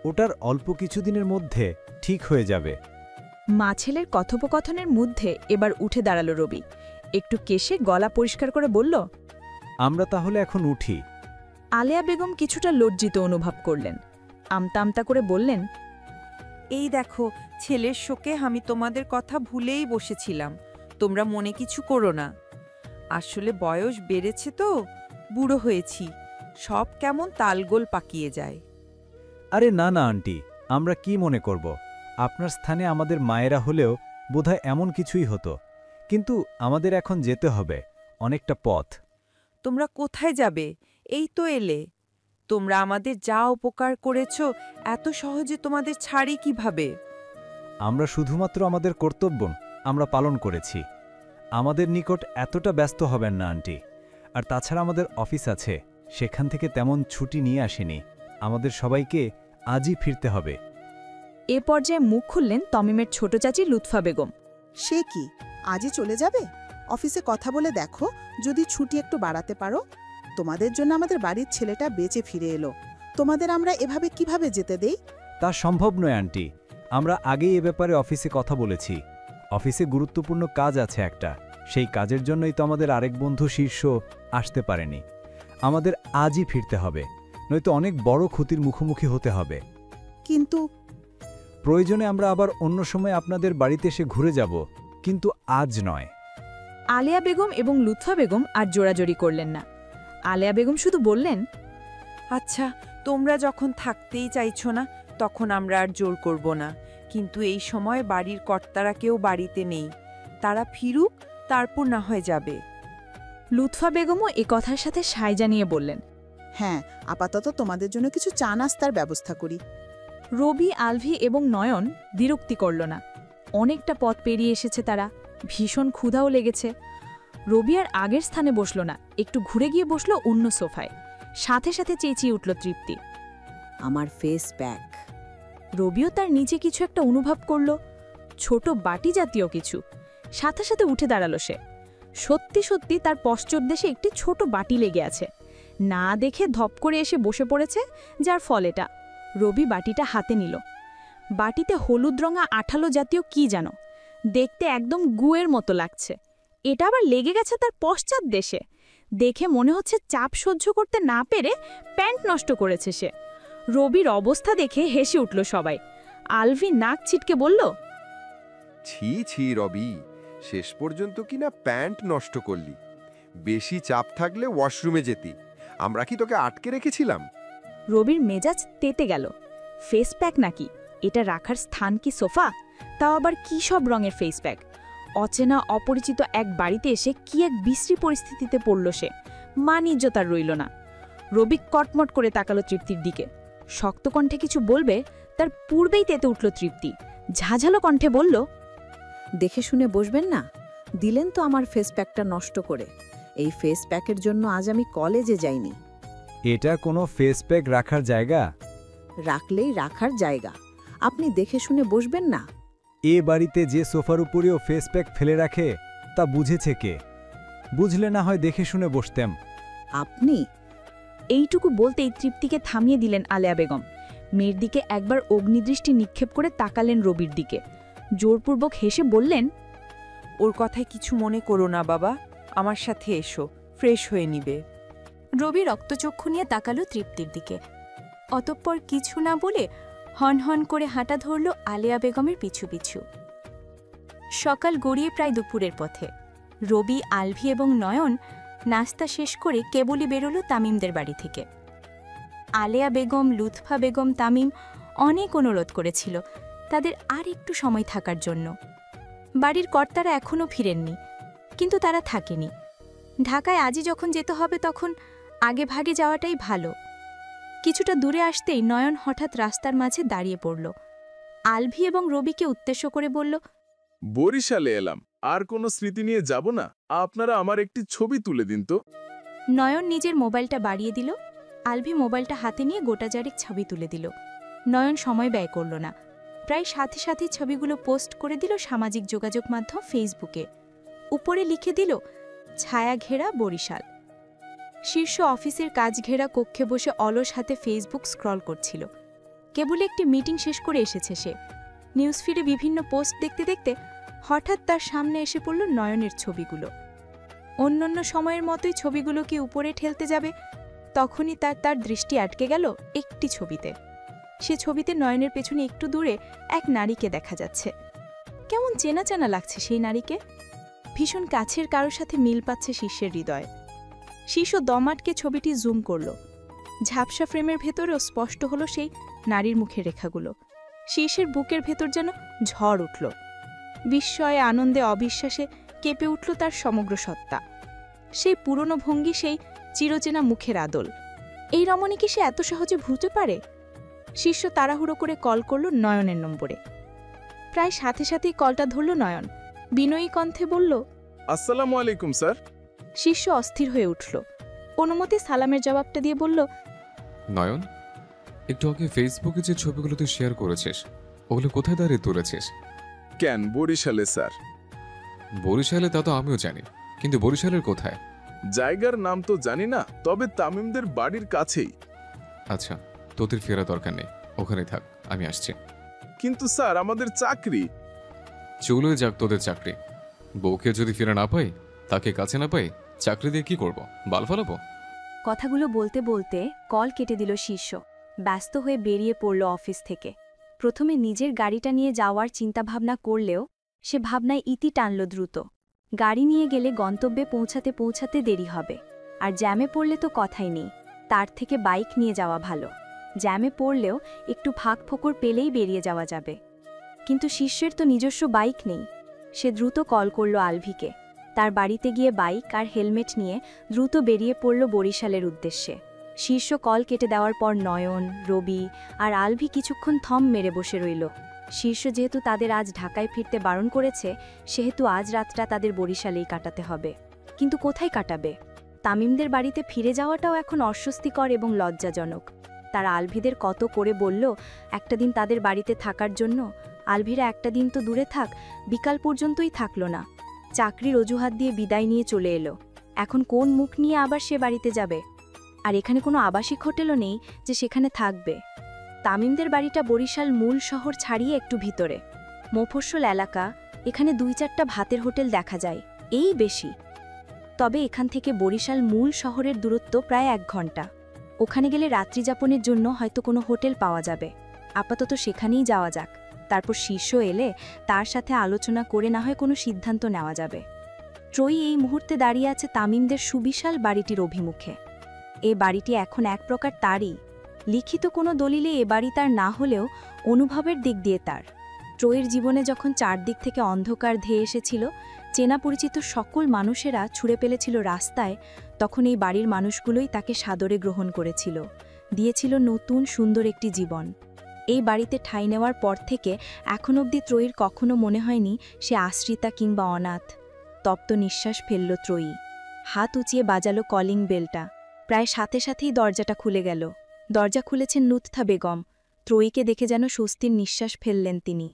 Speaker 6: ওটার অল্প কিছুদিনের মধ্যে ঠিক হয়ে যাবে।
Speaker 2: মা ছেলের কথোপকথনের মধ্যে এবার উঠে দাঁড়াল রবি। একটু কেশে গলা পরিষ্কার করে বলল,
Speaker 6: আমরা তাহলে এখন উঠি।
Speaker 2: আলেয়া বেগম কিছুটা লজ্জিত অনুভব করলেন। আমতা আমতা করে বললেন,
Speaker 12: এই দেখো, ছেলের শোকে আমি তোমাদের কথা ভুলেই বসেছিলাম। তোমরা মনে কিছু করো না। আসলে বয়স বেড়েছে তো, বুড়ো হয়েছি, সব কেমন তালগোল পাকিয়ে যায়।
Speaker 6: আরে না না আন্টি, আমরা কি মনে করব? আপনার স্থানে আমাদের মায়েরা হলেও বোধহয় এমন কিছুই হতো। কিন্তু আমাদের এখন যেতে হবে, অনেকটা পথ।
Speaker 12: তোমরা কোথায় যাবে? এই তো এলে। তোমরা আমাদের যা উপকার করেছ, এত সহজে তোমাদের ছাড়ি কিভাবে?
Speaker 6: আমরা শুধুমাত্র আমাদের কর্তব্য আমরা পালন করেছি। আমাদের নিকট এতটা ব্যস্ত হবেন না আন্টি। আর তাছাড়া আমাদের অফিস আছে, সেখান থেকে তেমন ছুটি নিয়ে আসেনি। আমাদের সবাইকে আজই ফিরতে হবে।
Speaker 2: এ পর্যায়ে মুখ খুললেন তমিমের ছোট চাচি লুৎফা বেগম।
Speaker 14: সে কি, আজই চলে যাবে? অফিসে কথা বলে দেখো যদি ছুটি একটু বাড়াতে পারো। তোমাদের জন্য আমাদের বাড়ির ছেলেটা বেঁচে ফিরে এলো। তোমাদের আমরা এভাবে কিভাবে যেতে দেই?
Speaker 6: তা সম্ভব নয় আন্টি। আমরা আগেই এ ব্যাপারে অফিসে কথা বলেছি। অফিসে গুরুত্বপূর্ণ কাজ আছে একটা, সেই কাজের জন্যই তো আমাদের আরেক বন্ধু শীর্ষ আসতে পারেনি। আমাদের আজই ফিরতে হবে, নয়তো অনেক বড় ক্ষতির মুখোমুখি হতে হবে।
Speaker 14: কিন্তু
Speaker 6: প্রয়োজনে আমরা আবার অন্য সময় আপনাদের বাড়িতে এসে ঘুরে যাব, কিন্তু আজ নয়।
Speaker 8: আলেয়া বেগম এবং লুৎফা বেগম আর জোড়াজড়ি করলেন না। আলেয়া বেগম শুধু বললেন,
Speaker 12: আচ্ছা, তোমরা যখন থাকতেই চাইছো না তখন আমরা আর জোর করব না, কিন্তু এই সময় বাড়ির কর্তারা কেউ বাড়িতে নেই, তারা ফিরুক, তারপর না হয় যাবে।
Speaker 8: লুৎফা বেগমও এ কথার সাথে সায় জানিয়ে বললেন,
Speaker 14: হ্যাঁ, আপাতত তোমাদের জন্য কিছু চা নাস্তার ব্যবস্থা করি।
Speaker 8: রবি, আলভি এবং নয়ন বিরক্তি করল না। অনেকটা পথ পেরিয়ে এসেছে তারা, ভীষণ ক্ষুধাও লেগেছে। রবি আর আগের স্থানে বসল না, একটু ঘুরে গিয়ে বসল অন্য সোফায়। সাথে সাথে চেঁচিয়ে উঠল তৃপ্তি,
Speaker 13: আমার ফেস প্যাক।
Speaker 8: রবিও তার নিচে কিছু একটা অনুভব করল, ছোট বাটি জাতীয় কিছু। সাথে সাথে উঠে দাঁড়ালো সে। সত্যি সত্যি তার পশ্চদেশে একটি ছোট বাটি লেগে আছে। না দেখে ধপ করে এসে বসে পড়েছে, যার ফল এটা। রবি বাটিটা হাতে নিল। বাটিতে হলুদ রঙা আঠালো জাতীয় কি যেন, দেখতে একদম গুয়ের মতো লাগছে। এটা আবার লেগে গেছে তার পশ্চাৎ দেশে। দেখে মনে হচ্ছে চাপ সহ্য করতে না পেরে প্যান্ট নষ্ট করেছে সে। রবির অবস্থা দেখে হেসে উঠল সবাই। আলভি নাক ছিটকে বলল,
Speaker 11: ছি ছি রবি, শেষ পর্যন্ত কিনা প্যান্ট নষ্ট করলি। বেশি চাপ থাকলে ওয়াশরুমে যেতি, আমরা কি তোকে আটকে রেখেছিলাম?
Speaker 8: রবির মেজাজ তেতে গেল। ফেস প্যাক নাকি? এটা রাখার স্থান কি সোফা? তাও আবার কি সব রঙের ফেস প্যাক! অচেনা অপরিচিত এক বাড়িতে এসে কি এক বিশ্রী পরিস্থিতিতে পড়ল সে। মান ইজ্জত আর রইল না। রবি কটমট করে তাকালো তৃপ্তির দিকে। শক্ত কণ্ঠে কিছু বলবে, তার পূর্বেই তেতে উঠল তৃপ্তি। ঝাঝালো কণ্ঠে বলল,
Speaker 13: দেখে শুনে বসবেন না? দিলেন তো আমার ফেস প্যাকটা নষ্ট করে। এই ফেস প্যাকের জন্য আজ আমি কলেজে যাইনি।
Speaker 6: এটা কোনো ফেস প্যাক রাখার জায়গা?
Speaker 13: রাখলেই রাখার জায়গা। আপনি দেখে শুনে বসবেন না?
Speaker 6: এ বাড়িতে যে সোফার উপরেও ফেস প্যাক ফেলে রাখে তা বুঝেছে কে? বুঝলে না হয় দেখে শুনে বসতেম।
Speaker 13: আপনি?
Speaker 8: এইটুকু বলতেই তৃপ্তিকে থামিয়ে দিলেন আলেয়া বেগম। মেয়ের দিকে একবার অগ্নিদৃষ্টি নিক্ষেপ করে তাকালেন রবির দিকে। জোরপূর্বক হেসে বললেন,
Speaker 12: ওর কথায় কিছু মনে করো না বাবা, আমার সাথে এসো, ফ্রেশ হয়ে নিবে।
Speaker 15: রবি রক্তচক্ষু নিয়ে তাকালো তৃপ্তির দিকে। অতঃপর কিছু না বলে হন হন করে হাঁটা ধরল আলেয়া বেগমের পিছু পিছু। সকাল গড়িয়ে প্রায় দুপুরের পথে। রবি, আলভি এবং নয়ন নাস্তা শেষ করে কেবলই বেরোল তামিমদের বাড়ি থেকে। আলেয়া বেগম, লুৎফা বেগম, তামিম অনেক অনুরোধ করেছিল তাদের আর একটু সময় থাকার জন্য। বাড়ির কর্তারা এখনও ফিরেননি, কিন্তু তারা থাকেনি। ঢাকায় আজই যখন যেতে হবে তখন আগে ভাগে যাওয়াটাই ভালো। কিছুটা দূরে আসতেই নয়ন হঠাৎ রাস্তার মাঝে দাঁড়িয়ে পড়ল। আলভি এবং রবিকে উদ্দেশ্য করে বলল,
Speaker 4: বরিশালে এলাম, আর কোনো স্মৃতি নিয়ে যাব না, আপনারা আমার একটি ছবি তুলে দিন তো।
Speaker 15: নয়ন নিজের মোবাইলটা বাড়িয়ে দিল। আলভি মোবাইলটা হাতে নিয়ে গোটাজারেক ছবি তুলে দিল। নয়ন সময় ব্যয় করল না, প্রায় সাথে সাথে ছবিগুলো পোস্ট করে দিল সামাজিক যোগাযোগ মাধ্যম ফেসবুকে। উপরে লিখে দিল, ছায়া ঘেরা বরিশাল। শীর্ষ অফিসের কাজ ঘেরা কক্ষে বসে অলস হাতে ফেসবুক স্ক্রল করছিল। কেবল একটি মিটিং শেষ করে এসেছে সে। নিউজ ফিডে বিভিন্ন পোস্ট দেখতে দেখতে হঠাৎ তার সামনে এসে পড়ল নয়নের ছবিগুলো। অন্যান্য সময়ের মতোই ছবিগুলোকে উপরে ঠেলতে যাবে, তখনই তার দৃষ্টি আটকে গেল একটি ছবিতে। সে ছবিতে নয়নের পেছনে একটু দূরে এক নারীকে দেখা যাচ্ছে। কেমন চেনা চেনা লাগছে সেই নারীকে। ভীষণ কাছের কারোর সাথে মিল পাচ্ছে শিষ্যের হৃদয়। শিষ্য দম আটকে ছবিটি জুম করল। ঝাপসা ফ্রেমের ভেতরেও স্পষ্ট হলো সেই নারীর মুখের রেখাগুলো। শিষ্যের বুকের ভেতর যেন ঝড় উঠল। বিস্ময়ে, আনন্দে, অবিশ্বাসে কেঁপে উঠল তার সমগ্র সত্তা। সেই পুরনো ভঙ্গি, সেই চিরচেনা মুখের আদল। এই রমণী কি সে এত সহজে ভুলতে পারে? শিষ্য তাড়াহুড়ো করে কল করল নয়নের নম্বরে। প্রায় সাথে সাথেই কলটা ধরল নয়ন। বিনয়ী কণ্ঠে বলল,
Speaker 4: আসসালামু আলাইকুম স্যার।
Speaker 15: শিষ্য অস্থির হয়ে উঠল। অনুমতি সালামের জবাবটা দিয়ে বলল,
Speaker 3: নয়ন, একটু আগে ফেসবুকে যে ছবিগুলো তুই শেয়ার করেছিস ওগুলো কোথায় দাঁড়িয়ে তুলেছিস?
Speaker 4: কেন, বরিশালে স্যার।
Speaker 3: বরিশালে তা তো আমিও জানি, কিন্তু বরিশালের কোথায়?
Speaker 4: জায়গার নাম তো জানি না, তবে তামিমদের বাড়ির কাছেই।
Speaker 3: আচ্ছা, তোদের ফেরা দরকার নেই, ওখানে থাক, আমি আসছি।
Speaker 4: কিন্তু স্যার, আমাদের চাকরি।
Speaker 3: চলে যাক তোদের চাকরি। বউকে যদি ফিরে না পাই, তাকে কাছে না পাই, চাকরি দিয়ে কি করব? বাল ফালাবো?
Speaker 2: কথাগুলো বলতে বলতে কল কেটে দিল শীর্ষ। ব্যস্ত হয়ে বেরিয়ে পড়ল অফিস থেকে। প্রথমে নিজের গাড়িটা নিয়ে যাওয়ার চিন্তাভাবনা করলেও সে ভাবনায় ইতি টানল দ্রুত। গাড়ি নিয়ে গেলে গন্তব্যে পৌঁছাতে পৌঁছাতে দেরি হবে, আর জ্যামে পড়লে তো কথাই নেই। তার থেকে বাইক নিয়ে যাওয়া ভালো। জ্যামে পড়লেও একটু ফাঁক ফোকর পেলেই বেরিয়ে যাওয়া যাবে। কিন্তু শীর্ষের তো নিজস্ব বাইক নেই। সে দ্রুত কল করল আলভিকে। তার বাড়িতে গিয়ে বাইক আর হেলমেট নিয়ে দ্রুত বেরিয়ে পড়ল বরিশালের উদ্দেশ্যে। শীর্ষ কল কেটে দেওয়ার পর নয়ন, রবি আর আলভি কিছুক্ষণ থম মেরে বসে রইল। শীর্ষ যেহেতু তাদের আজ ঢাকায় ফিরতে বারণ করেছে, সেহেতু আজ রাতটা তাদের বরিশালেই কাটাতে হবে। কিন্তু কোথায় কাটাবে? তামিমদের বাড়িতে ফিরে যাওয়াটাও এখন অস্বস্তিকর এবং লজ্জাজনক। তারা আলভিদের কত করে বলল একটা দিন তাদের বাড়িতে থাকার জন্য। আলভিরা একটা দিন তো দূরে থাক, বিকাল পর্যন্তই থাকল না। চাকরির অজুহাত দিয়ে বিদায় নিয়ে চলে এলো। এখন কোন মুখ নিয়ে আবার সে বাড়িতে যাবে? আর এখানে কোনো আবাসিক হোটেলও নেই যে সেখানে থাকবে। তামিমদের বাড়িটা বরিশাল মূল শহর ছাড়িয়ে একটু ভিতরে, মফস্বল এলাকা। এখানে ২-৪টা ভাতের হোটেল দেখা যায়, এই বেশি। তবে এখান থেকে বরিশাল মূল শহরের দূরত্ব প্রায় ১ ঘন্টা। ওখানে গেলে রাত্রিযাপনের জন্য হয়তো কোনো হোটেল পাওয়া যাবে। আপাতত সেখানেই যাওয়া যাক, তারপর শীর্ষ এলে তার সাথে আলোচনা করে না হয় কোনো সিদ্ধান্ত নেওয়া যাবে। ত্রয়ী এই মুহূর্তে দাঁড়িয়ে আছে তামিমদের সুবিশাল বাড়িটির অভিমুখে। এ বাড়িটি এখন এক প্রকার তারই। লিখিত কোনো দলিলে এ বাড়ি তার না হলেও অনুভবের দিক দিয়ে তার। ত্রয়ীর জীবনে যখন চারদিক থেকে অন্ধকার ধেয়ে এসেছিল, চেনা পরিচিত সকল মানুষেরা ছুঁড়ে ফেলেছিল রাস্তায়, তখন এই বাড়ির মানুষগুলোই তাকে সাদরে গ্রহণ করেছিল, দিয়েছিল নতুন সুন্দর একটি জীবন। এই বাড়িতে ঠাঁই নেওয়ার পর থেকে এখন অবধি ত্রয়ীর কখনো মনে হয়নি সে আশ্রিতা কিংবা অনাথ। তপ্ত নিঃশ্বাস ফেলল ত্রয়ী। হাত উঁচিয়ে বাজালো কলিং বেলটা। প্রায় সাথে সাথেই দরজাটা খুলে গেল। দরজা খুলেছেন লুৎফা বেগম। ত্রয়ীকে দেখে যেন স্বস্তির নিঃশ্বাস ফেললেন তিনি।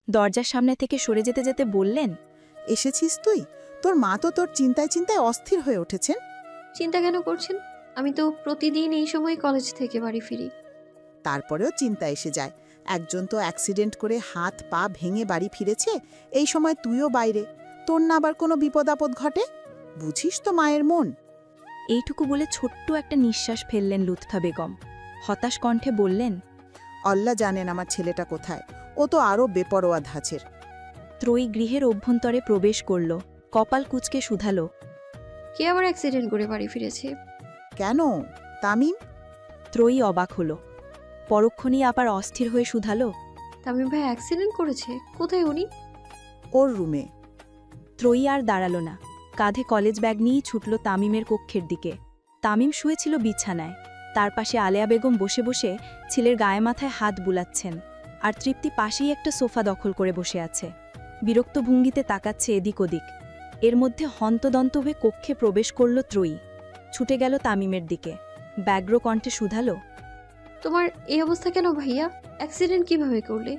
Speaker 2: দরজার সামনে থেকে সরে যেতে যেতে বললেন,
Speaker 14: এসেছিস তুই? তোর মা তো তোর চিন্তায় চিন্তায় অস্থির হয়ে উঠেছেন।
Speaker 1: চিন্তা কেন করছেন? আমি তো প্রতিদিন এই সময় কলেজ থেকে বাড়ি ফিরি।
Speaker 14: তারপরেও চিন্তা এসে যায়। একজন তো অ্যাক্সিডেন্ট করে হাত পা ভেঙে বাড়ি ফিরেছে, এই সময় তুইও বাইরে। তোর না আবার কোনো বিপদ আপদ ঘটে? বুঝিস তো মায়ের মন।
Speaker 2: এইটুকু বলে ছোট্ট একটা নিঃশ্বাস ফেললেন লুৎফা বেগম। হতাশ কণ্ঠে বললেন,
Speaker 14: আল্লাহ জানেন আমার ছেলেটা কোথায়। ও তো আরও বেপরোয়া ধাঁচের।
Speaker 2: ত্রয়ী গৃহের অভ্যন্তরে প্রবেশ করল। কপাল কুঁচকে শুধালো,
Speaker 1: কে আবার অ্যাক্সিডেন্ট করে বাড়ি ফিরেছে?
Speaker 14: কেন, তামিম?
Speaker 2: ত্রয়ী অবাক হল। পরক্ষণেই আবার অস্থির হয়ে শুধালো,
Speaker 1: তামিম ভাই অ্যাক্সিডেন্ট করেছে? কোথায় উনি?
Speaker 14: ওর রুমে।
Speaker 2: ত্রয়ী আর দাঁড়াল না। কাঁধে কলেজ ব্যাগ নিয়েই ছুটল তামিমের কক্ষের দিকে। তামিম শুয়েছিল বিছানায়। তার পাশে আলেয়া বেগম বসে বসে ছেলের গায়ে মাথায় হাত বুলাচ্ছেন, আর তৃপ্তি পাশেই একটা সোফা দখল করে বসে আছে। বিরক্ত ভঙ্গিতে তাকাচ্ছে এদিক ওদিক। এর মধ্যে হন্তদন্ত হয়ে কক্ষে প্রবেশ করল ত্রয়ী। ছুটে গেল তামিমের দিকে। ব্যগ্র কণ্ঠে শুধালো,
Speaker 1: তোমার এই অবস্থা কেন ভাইয়া? অ্যাক্সিডেন্ট কিভাবে করলে?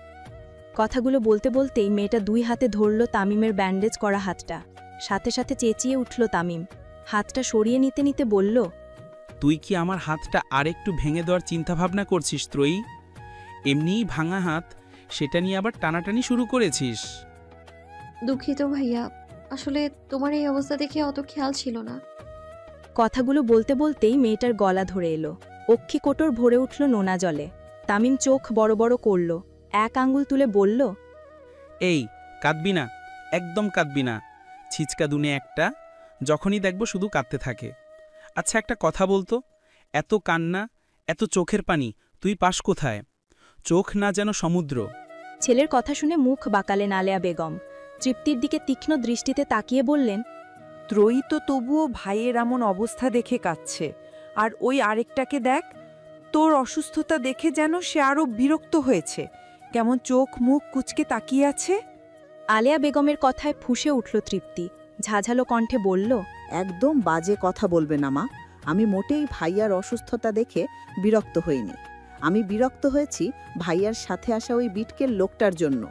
Speaker 2: কথাগুলো বলতে বলতেই মেয়েটা 2 হাতে ধরল তামিমের ব্যান্ডেজ করা হাতটা। সাথে সাথে চেঁচিয়ে উঠল তামিম। হাতটা সরিয়ে নিতে নিতে বলল,
Speaker 10: তুই কি আমার হাতটা আরেকটু ভেঙে দেওয়ার চিন্তাভাবনা করছিস ত্রয়ী? এমনিই ভাঙা হাত, সেটা নিয়ে আবার টানাটানি শুরু করেছিস?
Speaker 1: দুঃখিত ভাইয়া, আসলে তোমার এই অবস্থা দেখে অত খেয়াল ছিল না।
Speaker 2: কথাগুলো বলতে বলতেই মেয়েটার গলা ধরে এলো। অক্ষি কোটর ভরে উঠল নোনা জলে। তামিম চোখ বড় বড় করল। এক আঙ্গুল তুলে বলল,
Speaker 10: এই কাঁদবি না, একদম কাঁদবি না। ছিচকা দুনে একটা, যখনই দেখব শুধু কাঁদতে থাকে। আচ্ছা একটা কথা বলতো, এত কান্না, এত চোখের পানি, তুই পাস কোথায়? চোখ না যেন সমুদ্র।
Speaker 2: ছেলের কথা শুনে মুখ বাঁকালেন আলেয়া বেগম। তৃপ্তির দিকে তীক্ষ্ণ দৃষ্টিতে তাকিয়ে বললেন,
Speaker 12: ত্রয়ী তো তবুও ভাইয়ের এমন অবস্থা দেখে কাঁদছে, আর ওই আরেকটাকে দেখ, তোর অসুস্থতা দেখে যেন সে আরও বিরক্ত হয়েছে, কেমন চোখ মুখ কুচকে তাকিয়ে আছে।
Speaker 2: আলেয়া বেগমের কথায় ফুঁসে উঠল তৃপ্তি। ঝাঝালো কণ্ঠে বলল,
Speaker 13: একদম বাজে কথা বলবে না মা। আমি মোটেই ভাইয়ার অসুস্থতা দেখে বিরক্ত হইনি। আমি বিরক্ত হয়েছি ভাইয়ার সাথে আসা ওই বিটকের লোকটার জন্য।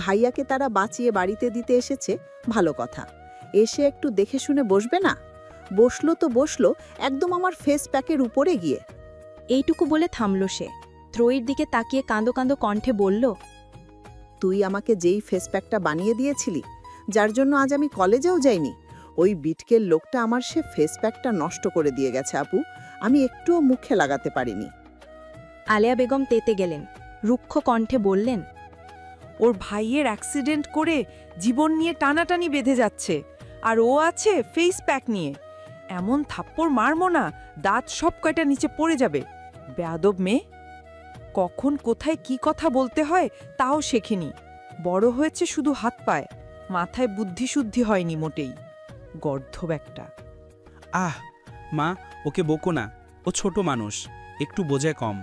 Speaker 13: ভাইয়াকে তারা বাঁচিয়ে বাড়িতে দিতে এসেছে, ভালো কথা। এসে একটু দেখে শুনে বসবে না? বসলো তো বসলো একদম আমার ফেস প্যাকের উপরে গিয়ে।
Speaker 2: এইটুকু বলে থামল সে। ত্রয়ীর দিকে তাকিয়ে কাঁদো কাঁদো কণ্ঠে বলল,
Speaker 13: তুই আমাকে যেই ফেস প্যাকটা বানিয়ে দিয়েছিলি, যার জন্য আজ আমি কলেজেও যাইনি, ওই বিটকেল লোকটা আমার সে ফেস প্যাকটা নষ্ট করে দিয়ে গেছে আপু, আমি একটুও মুখে লাগাতে পারিনি।
Speaker 5: আলেয়া বেগম তেতে গেলেন, রুক্ষ কণ্ঠে বললেন,
Speaker 12: ওর ভাইয়ের অ্যাক্সিডেন্ট করে জীবন নিয়ে টানাটানি বেঁধে যাচ্ছে, আর ও আছে ফেস প্যাক নিয়ে। এমন থাপ্পড় মারমো না, দাঁত সব কয়টা নিচে পড়ে যাবে। বেয়াদব মেয়ে, কখন কোথায় কি কথা বলতে হয় তাও শেখেনি। বড় হয়েছে শুধু হাত পায়, মাথায় বুদ্ধিশুদ্ধি হয়নি মোটেই। গর্ধব একটা।
Speaker 10: আহ মা, ওকে বকো না, ও ছোট মানুষ, একটু বোঝায় কম।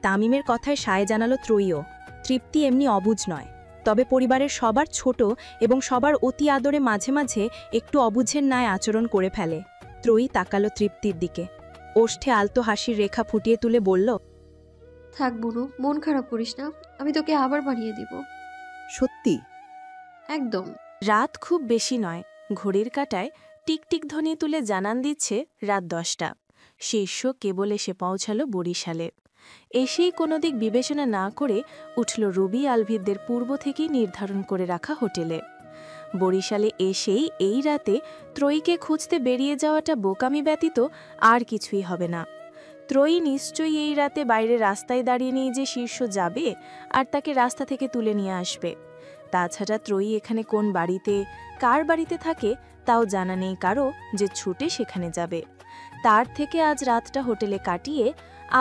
Speaker 5: তামিমের কথায় সায় জানালো ত্রয়ীও। তৃপ্তি এমনি অবুঝ নয়, তবে পরিবারের সবার ছোট এবং সবার অতি আদরে মাঝে মাঝে একটু অবুঝের ন্যায় আচরণ করে ফেলে। ত্রয়ী তাকালো তৃপ্তির দিকে, ওষ্ঠে আলতো হাসির রেখা ফুটিয়ে তুলে বলল,
Speaker 1: থাক বুনু, মন খারাপ করিস না, আমি তোকে আবার বানিয়ে দিব।
Speaker 13: সত্যি?
Speaker 1: একদম।
Speaker 2: রাত খুব বেশি নয়, ঘড়ির কাঁটায় টিকটিক ধ্বনি তুলে জানান দিচ্ছে রাত 10টা। শীর্ষ কেবল এসে পৌঁছালো বরিশালে। এসেই কোনো দিক বিবেচনা না করে উঠল রবি আলভিদের পূর্ব থেকেই নির্ধারণ করে রাখা হোটেলে। বরিশালে এসেই এই রাতে ত্রয়ীকে খুঁজতে বেরিয়ে যাওয়াটা বোকামি ব্যতীত আর কিছুই হবে না। ত্রয়ী নিশ্চয়ই এই রাতে বাইরে রাস্তায় দাঁড়িয়ে নিয়ে যে শীর্ষ যাবে আর তাকে রাস্তা থেকে তুলে নিয়ে আসবে। তাছাড়া ত্রয়ী এখানে কোন বাড়িতে, কার বাড়িতে থাকে তাও জানা নেই কারো যে ছুটে সেখানে যাবে। তার থেকে আজ রাতটা হোটেলে কাটিয়ে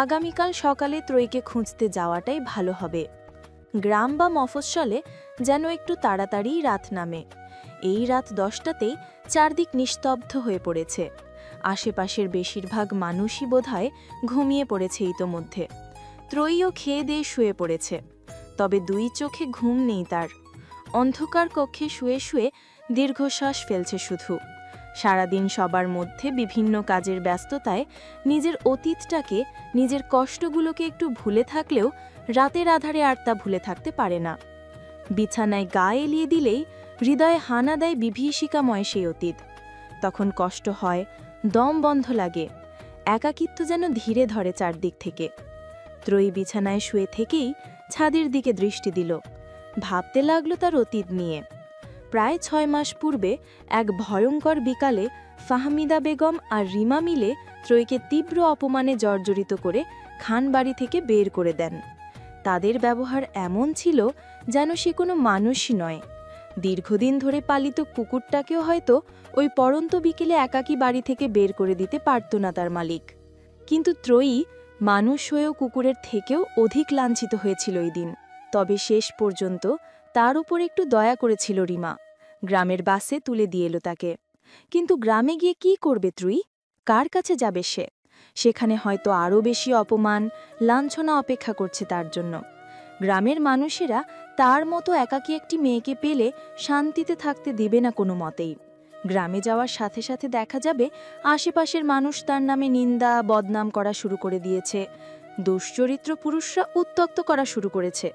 Speaker 2: আগামীকাল সকালে ত্রয়ীকে খুঁজতে যাওয়াটাই ভালো হবে। গ্রাম বা মফস্বলে যেন একটু তাড়াতাড়ি রাত নামে। এই রাত 10টাতেই চারদিক নিস্তব্ধ হয়ে পড়েছে। আশেপাশের বেশিরভাগ মানুষই বোধহয় ঘুমিয়ে পড়েছে ইতোমধ্যে। ত্রয়ীও খেয়ে দিয়ে শুয়ে পড়েছে, তবে দুই চোখে ঘুম নেই তার। অন্ধকার কক্ষে শুয়ে শুয়ে দীর্ঘশ্বাস ফেলছে শুধু। সারাদিন সবার মধ্যে বিভিন্ন কাজের ব্যস্ততায় নিজের অতীতটাকে, নিজের কষ্টগুলোকে একটু ভুলে থাকলেও রাতের আধারে আর তা ভুলে থাকতে পারে না। বিছানায় গা এলিয়ে দিলেই হৃদয়ে হানা দেয় বিভীষিকাময় সেই অতীত। তখন কষ্ট হয়, দম বন্ধ লাগে, একাকিত্ব যেন ধীরে ধরে চারদিক থেকে। ত্রয়ী বিছানায় শুয়ে থেকেই ছাদের দিকে দৃষ্টি দিল। ভাবতে লাগলো তার অতীত নিয়ে। প্রায় 6 মাস পূর্বে এক ভয়ঙ্কর বিকালে ফাহমিদা বেগম আর রিমা মিলে ত্রয়ীকে তীব্র অপমানে জর্জরিত করে খানবাড়ি থেকে বের করে দেন। তাদের ব্যবহার এমন ছিল যেন সে কোনো মানুষই নয়। দীর্ঘদিন ধরে পালিত কুকুরটাকেও হয়তো ওই পড়ন্ত বিকেলে একাকী বাড়ি থেকে বের করে দিতে পারত না তার মালিক। কিন্তু ত্রয়ী মানুষ হয়েও কুকুরের থেকেও অধিক লাঞ্ছিত হয়েছিল এই দিন। তবে শেষ পর্যন্ত তার উপর একটু দয়া করেছিল রিমা। গ্রামের বাসে তুলে দিয়ে এলো তাকে। কিন্তু গ্রামে গিয়ে কি করবে ত্রয়ী? কার কাছে যাবে সে? সেখানে হয়তো আরও বেশি অপমান, লাঞ্ছনা অপেক্ষা করছে তার জন্য। গ্রামের মানুষেরা তার মতো একাকী একটি মেয়েকে পেলে শান্তিতে থাকতে দিবে না কোনো মতেই। গ্রামে যাওয়ার সাথে সাথে দেখা যাবে আশেপাশের মানুষ তার নামে নিন্দা, বদনাম করা শুরু করে দিয়েছে। দুশ্চরিত্র পুরুষরা উত্ত্যক্ত করা শুরু করেছে।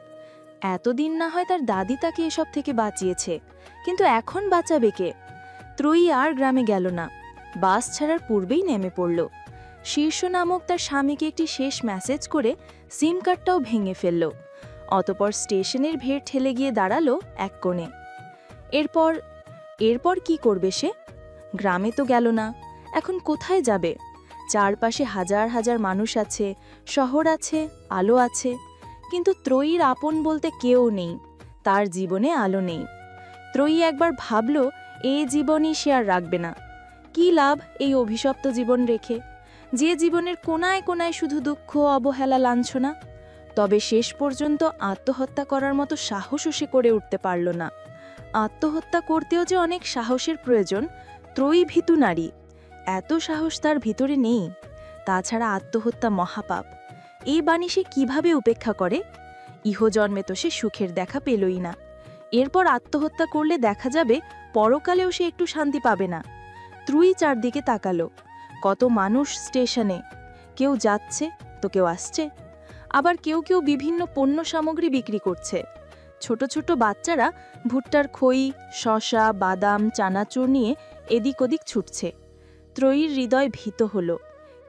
Speaker 2: এতদিন না হয় তার দাদি তাকে এসব থেকে বাঁচিয়েছে, কিন্তু এখন বাঁচাবে কে? ত্রয়ী আর গ্রামে গেল না। বাস ছাড়ার পূর্বেই নেমে পড়ল। শীর্ষ নামক তার স্বামীকে একটি শেষ মেসেজ করে সিম কার্ডটাও ভেঙে ফেলল। অতপর স্টেশনের ভিড় ঠেলে গিয়ে দাঁড়ালো এক কোণে। এরপর কি করবে সে? গ্রামে তো গেল না, এখন কোথায় যাবে? চারপাশে হাজার হাজার মানুষ আছে, শহর আছে, আলো আছে, কিন্তু ত্রয়ীর আপন বলতে কেউ নেই। তার জীবনে আলো নেই। ত্রয়ী একবার ভাবল এ জীবনই সে আর রাখবে না। কি লাভ এই অভিশপ্ত জীবন রেখে, যে জীবনের কোনায় কোনায় শুধু দুঃখ, অবহেলা, লাঞ্ছনা। তবে শেষ পর্যন্ত আত্মহত্যা করার মতো সাহসও সে করে উঠতে পারল না। আত্মহত্যা করতেও যে অনেক সাহসের প্রয়োজন, ত্রয়ী ভীতু নারী, এত সাহস তার ভিতরে নেই। তাছাড়া আত্মহত্যা মহাপাপ, এই বাণী সে কিভাবে উপেক্ষা করে? ইহজন্মে তো সে সুখের দেখা পেলই না। এরপর আত্মহত্যা করলে দেখা যাবে পরকালেও সে একটু শান্তি পাবে না। ত্রয়ী চারদিকে তাকালো। কত মানুষ স্টেশনে, কেউ যাচ্ছে তো কেউ আসছে, আবার কেউ কেউ বিভিন্ন পণ্য সামগ্রী বিক্রি করছে। ছোট ছোট বাচ্চারা ভুট্টার খই, শসা, বাদাম, চানাচুর নিয়ে এদিক ওদিক ছুটছে। ত্রয়ীর হৃদয় ভীত হল।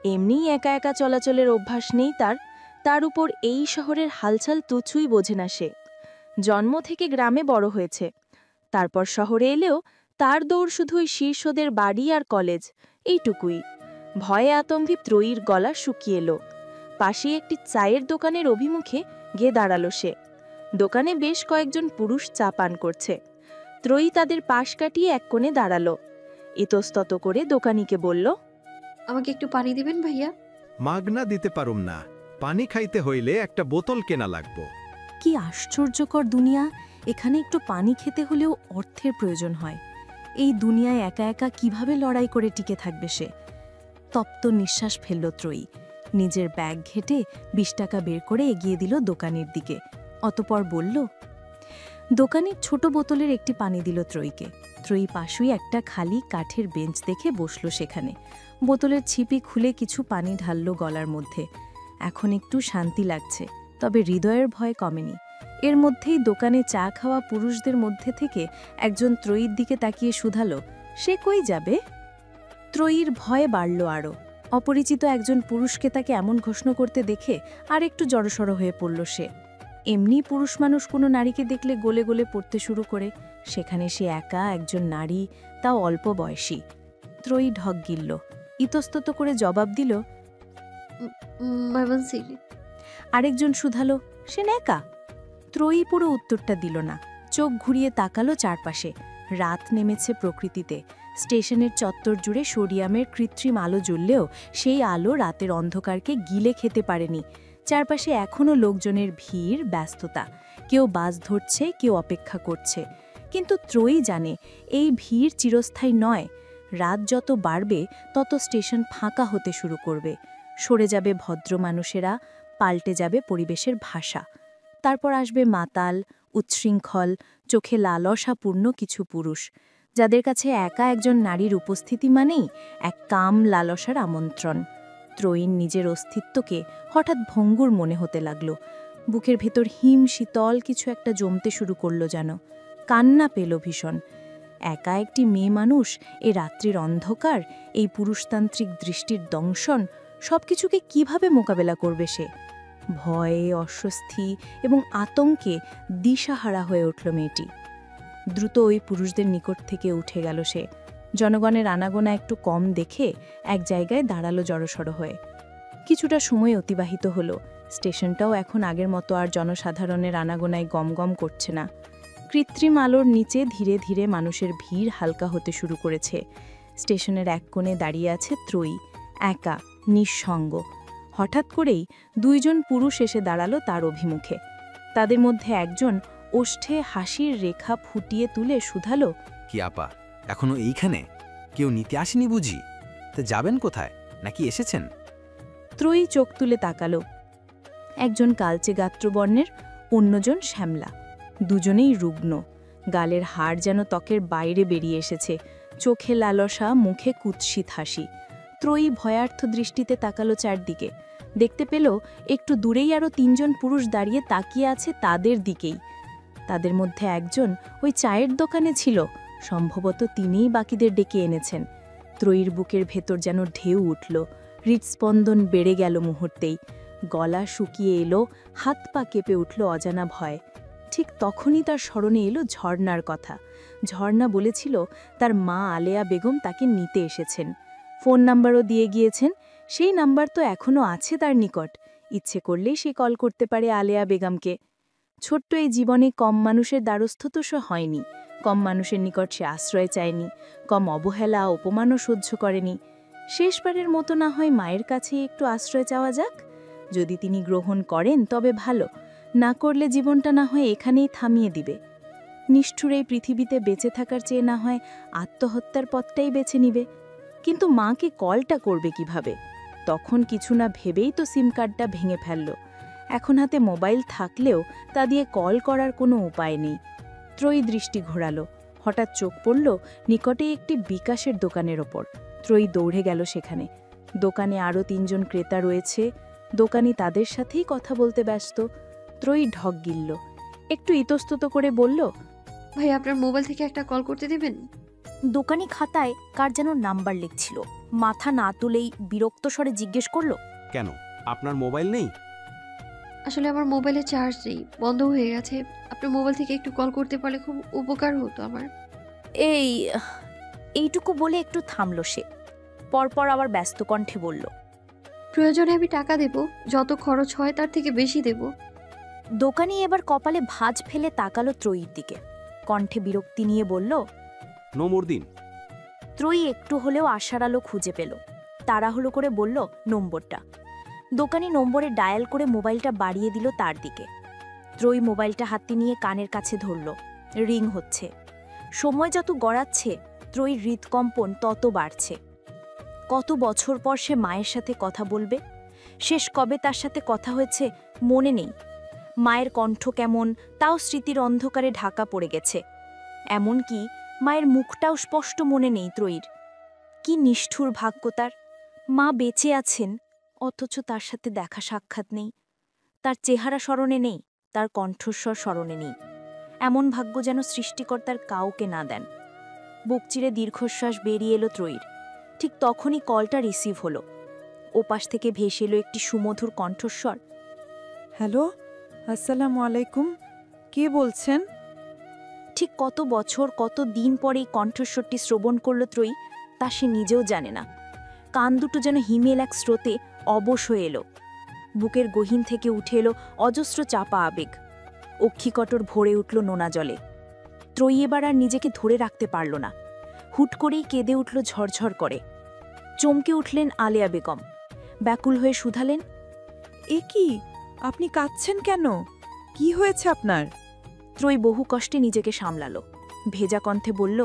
Speaker 2: এমনিই একা একা চলাচলের অভ্যাস নেই তার উপর এই শহরের হালচাল তুচ্ছই বোঝে না সে। জন্ম থেকে গ্রামে বড় হয়েছে, তারপর শহরে এলেও
Speaker 8: তার দৌড় শুধু ওই শীর্ষদের বাড়ি আর কলেজ, এইটুকুই। ভয়ে আতঙ্কে ত্রয়ীর গলা শুকিয়ে এলো। পাশেই একটি চায়ের দোকানের অভিমুখে গিয়ে দাঁড়ালো সে। দোকানে বেশ কয়েকজন পুরুষ চা পান করছে। ত্রয়ী তাদের পাশ কাটিয়ে এক কোণে দাঁড়ালো। ইতস্তত করে দোকানিকে বলল,
Speaker 1: আমাকে একটু পানি দিবেন ভাইয়া?
Speaker 16: মাগনা দিতে পারুম না, পানি খাইতে হইলে একটা বোতল কেনা লাগবো।
Speaker 5: কি আশ্চর্যকর দুনিয়া! এখানে একটু পানি খেতে হলেও অর্থের প্রয়োজন হয়। এই দুনিয়ায় একা একা কিভাবে লড়াই করে টিকে থাকবে সে? তপ্ত নিঃশ্বাস ফেলল ত্রয়ী। নিজের ব্যাগ ঘেটে 20 টাকা বের করে এগিয়ে দিল দোকানের দিকে। অতপর বলল, দোকানের ছোট বোতলের একটি পানি দিল ত্রয়ীকে। ত্রয়ী পাশুই একটা খালি কাঠের বেঞ্চ দেখে বসল সেখানে। বোতলের ছিপি খুলে কিছু পানি ঢালল গলার মধ্যে। এখন একটু শান্তি লাগছে, তবে হৃদয়ের ভয় কমেনি। এর মধ্যেই দোকানে চা খাওয়া পুরুষদের মধ্যে থেকে একজন ত্রয়ীর দিকে তাকিয়ে শুধালো, সে কই যাবে? ত্রয়ীর ভয় বাড়ল আরও। অপরিচিত একজন পুরুষকে তাকে এমন ঘোষণা করতে দেখে আর একটু জড়সড় হয়ে পড়ল সে। এমনি পুরুষ মানুষ কোনো নারীকে দেখলে গলে গলে পড়তে শুরু করে, সেখানে সে একা একজন নারী, তাও অল্প বয়সী। ত্রয়ী ঢক গিলল, ইতস্তত করে জবাব দিল,
Speaker 1: ময়মনসিংহ।
Speaker 5: আরেকজন শুধালো, সে একা? ত্রয়ী পুরো উত্তরটা দিল না, চোখ ঘুরিয়ে তাকালো চারপাশে। রাত নেমেছে প্রকৃতিতে। স্টেশনের চত্বর জুড়ে সোডিয়ামের কৃত্রিম আলো জ্বললেও সেই আলো রাতের অন্ধকারকে গিলে খেতে পারেনি। চারপাশে এখনও লোকজনের ভিড়, ব্যস্ততা। কেউ বাস ধরছে, কেউ অপেক্ষা করছে। কিন্তু ত্রয়ী জানে এই ভিড় চিরস্থায়ী নয়। রাত যত বাড়বে তত স্টেশন ফাঁকা হতে শুরু করবে। সরে যাবে ভদ্র মানুষেরা, পাল্টে যাবে পরিবেশের ভাষা। তারপর আসবে মাতাল, উচ্ছৃঙ্খল, চোখে লালসাপূর্ণ কিছু পুরুষ, যাদের কাছে একা একজন নারীর উপস্থিতি মানেই এক কাম লালসার আমন্ত্রণ। ত্রয়ীর নিজের অস্তিত্বকে হঠাৎ ভঙ্গুর মনে হতে লাগল। বুকের ভেতর হিম শীতল কিছু একটা জমতে শুরু করল যেন। কান্না পেল ভীষণ। একা একটি মেয়ে মানুষ, এ রাত্রির অন্ধকার, এই পুরুষতান্ত্রিক দৃষ্টির দংশন, সবকিছুকে কিভাবে মোকাবেলা করবে সে? ভয়ে, অস্বস্তি এবং আতঙ্কে দিশাহারা হয়ে উঠল মেয়েটি। দ্রুত ওই পুরুষদের নিকট থেকে উঠে গেল সে। জনগণের আনাগোনা একটু কম দেখে এক জায়গায় দাঁড়ালো জড়সড় হয়ে। কিছুটা সময় অতিবাহিত হলো। স্টেশনটাও এখন আগের মতো আর জনসাধারণের আনাগোনায় গমগম করছে না। কৃত্রিম আলোর নিচে ধীরে ধীরে মানুষের ভিড় হালকা হতে শুরু করেছে। স্টেশনের এক কোণে দাঁড়িয়ে আছে ত্রয়ী, একা, নিঃসঙ্গ। হঠাৎ করেই 2 জন পুরুষ এসে দাঁড়ালো তার অভিমুখে। তাদের মধ্যে একজন ওষ্ঠে হাসির রেখা ফুটিয়ে তুলে শুধালো,
Speaker 6: কি আপা, এখনো এইখানে? কেউ নিতে আসেনি বুঝি? তা যাবেন কোথায়, নাকি এসেছেন?
Speaker 8: ত্রয়ী চোখ তুলে তাকালো। একজন কালচে গাত্রবর্ণের, অন্যজন শ্যামলা। দুজনেই রুগ্ন। গালের হাড় যেন ত্বকের বাইরে বেরিয়ে এসেছে। চোখে লালসা, মুখে কুৎসিত হাসি। ত্রয়ী ভয়ার্থ দৃষ্টিতে তাকালো চারদিকে। দেখতে পেল একটু দূরেই আরও 3 জন পুরুষ দাঁড়িয়ে তাকিয়ে আছে তাদের দিকেই। তাদের মধ্যে একজন ওই চায়ের দোকানে ছিল। সম্ভবত তিনিই বাকিদের ডেকে এনেছেন। ত্রয়ীর বুকের ভেতর যেন ঢেউ উঠল। হৃৎস্পন্দন বেড়ে গেল মুহূর্তেই। গলা শুকিয়ে এলো, হাত পা কেঁপে উঠল অজানা ভয়। ঠিক তখনই তার স্মরণে এলো ঝর্ণার কথা। ঝর্ণা বলেছিল তার মা আলেয়া বেগম তাকে নিতে এসেছেন। ফোন নাম্বারও দিয়ে গিয়েছেন। সেই নাম্বার তো এখনও আছে তার নিকট। ইচ্ছে করলেই সে কল করতে পারে আলেয়া বেগমকে। ছোট্ট এই জীবনে কম মানুষের দ্বারস্থ তো সে হয়নি। কম মানুষের নিকট সে আশ্রয় চায়নি। কম অবহেলা, অপমানও সহ্য করেনি। শেষবারের মতো না হয় মায়ের কাছে একটু আশ্রয় চাওয়া যাক। যদি তিনি গ্রহণ করেন তবে ভালো, না করলে জীবনটা না হয় এখানেই থামিয়ে দিবে। নিষ্ঠুর এই পৃথিবীতে বেঁচে থাকার চেয়ে না হয় আত্মহত্যার পথটাই বেছে নিবে। কিন্তু মাকে কলটা করবে কিভাবে? তখন কিছু না ভেবেই তো সিম কার্ডটা ভেঙে ফেলল। এখন হাতে মোবাইল থাকলেও তা দিয়ে কল করার কোনো উপায় নেই। ত্রয়ী দৃষ্টি ঘোরালো। হঠাৎ চোখ পড়ল নিকটেই একটি বিকাশের দোকানের ওপর। ত্রয়ী দৌড়ে গেল সেখানে। দোকানে আরও 3 জন ক্রেতা রয়েছে। দোকানি তাদের সাথেই কথা বলতে ব্যস্ত। ত্রয়ী ঢক গিলল। একটু ইতস্তত করে বলল,
Speaker 1: ভাই আপনার মোবাইল থেকে একটা কল করতে দেবেন?
Speaker 5: দোকানি খাতায় কার যেন নাম্বার লিখছিল। মাথা না তুলেই বিরক্ত স্বরে জিজ্ঞেস করল,
Speaker 16: কেন, আপনার মোবাইল নেই?
Speaker 1: আসলে আমার মোবাইলে চার্জ নেই, বন্ধ হয়ে গেছে। আপনার মোবাইল থেকে একটু কল করতে পারলে খুব উপকার হতো আমার।
Speaker 2: এইটুকু বলে একটু থামল সে। পরপর আবার ব্যস্ত কণ্ঠে বলল,
Speaker 1: প্রয়োজনে আমি টাকা দেব, যত খরচ হয় তার থেকে বেশি দেব।
Speaker 2: দোকানি এবার কপালে ভাঁজ ফেলে তাকালো ত্রয়ীর দিকে, কণ্ঠে বিরক্তি নিয়ে বলল,
Speaker 17: নম্বর দিন।
Speaker 2: ত্রয়ী একটু হলেও আশার আলো খুঁজে পেল, তাড়াহুড়ো করে বলল নম্বরটা। দোকানি নম্বরে ডায়াল করে মোবাইলটা বাড়িয়ে দিল তার দিকে। ত্রয়ী মোবাইলটা হাতে নিয়ে কানের কাছে ধরল। রিং হচ্ছে। সময় যত গড়াচ্ছে ত্রয়ীর হৃদকম্পন তত বাড়ছে। কত বছর পর সে মায়ের সাথে কথা বলবে। শেষ কবে তার সাথে কথা হয়েছে মনে নেই। মায়ের কণ্ঠ কেমন তাও স্মৃতির অন্ধকারে ঢাকা পড়ে গেছে। এমনকি মায়ের মুখটাও স্পষ্ট মনে নেই ত্রয়ীর। কি নিষ্ঠুর ভাগ্য তার! মা বেঁচে আছেন, অথচ তার সাথে দেখা সাক্ষাৎ নেই। তার চেহারা স্মরণে নেই, তার কণ্ঠস্বর স্মরণে নেই। এমন ভাগ্য যেন সৃষ্টিকর্তার কাউকে না দেন। বুক চিরে দীর্ঘশ্বাস বেরিয়ে এলো ত্রয়ীর। ঠিক তখনই কলটা রিসিভ হলো। ওপাশ থেকে ভেসে এলো একটি সুমধুর কণ্ঠস্বর।
Speaker 12: হ্যালো, আসসালামু আলাইকুম, কে বলছেন?
Speaker 2: ঠিক কত বছর কত দিন পরে এই কণ্ঠস্বরটি শ্রবণ করল ত্রয়ী তা সে নিজেও জানে না। কান দুটো যেন হিমেল এক স্রোতে অবশ হয়ে এলো। বুকের গহীন থেকে উঠে এলো অজস্র চাপা আবেগ। অক্ষিকটর ভরে উঠল নোনা জলে। ত্রয়ী এবার আর নিজেকে ধরে রাখতে পারল না। হুট করেই কেঁদে উঠল ঝরঝর করে। চমকে উঠলেন আলেয়া বেগম। ব্যাকুল হয়ে শুধালেন,
Speaker 12: এ কি, আপনি কাঁদছেন কেন? কি হয়েছে আপনার?
Speaker 2: ত্রয়ী বহু কষ্টে নিজেকে সামলালো। ভেজা কণ্ঠে বলল,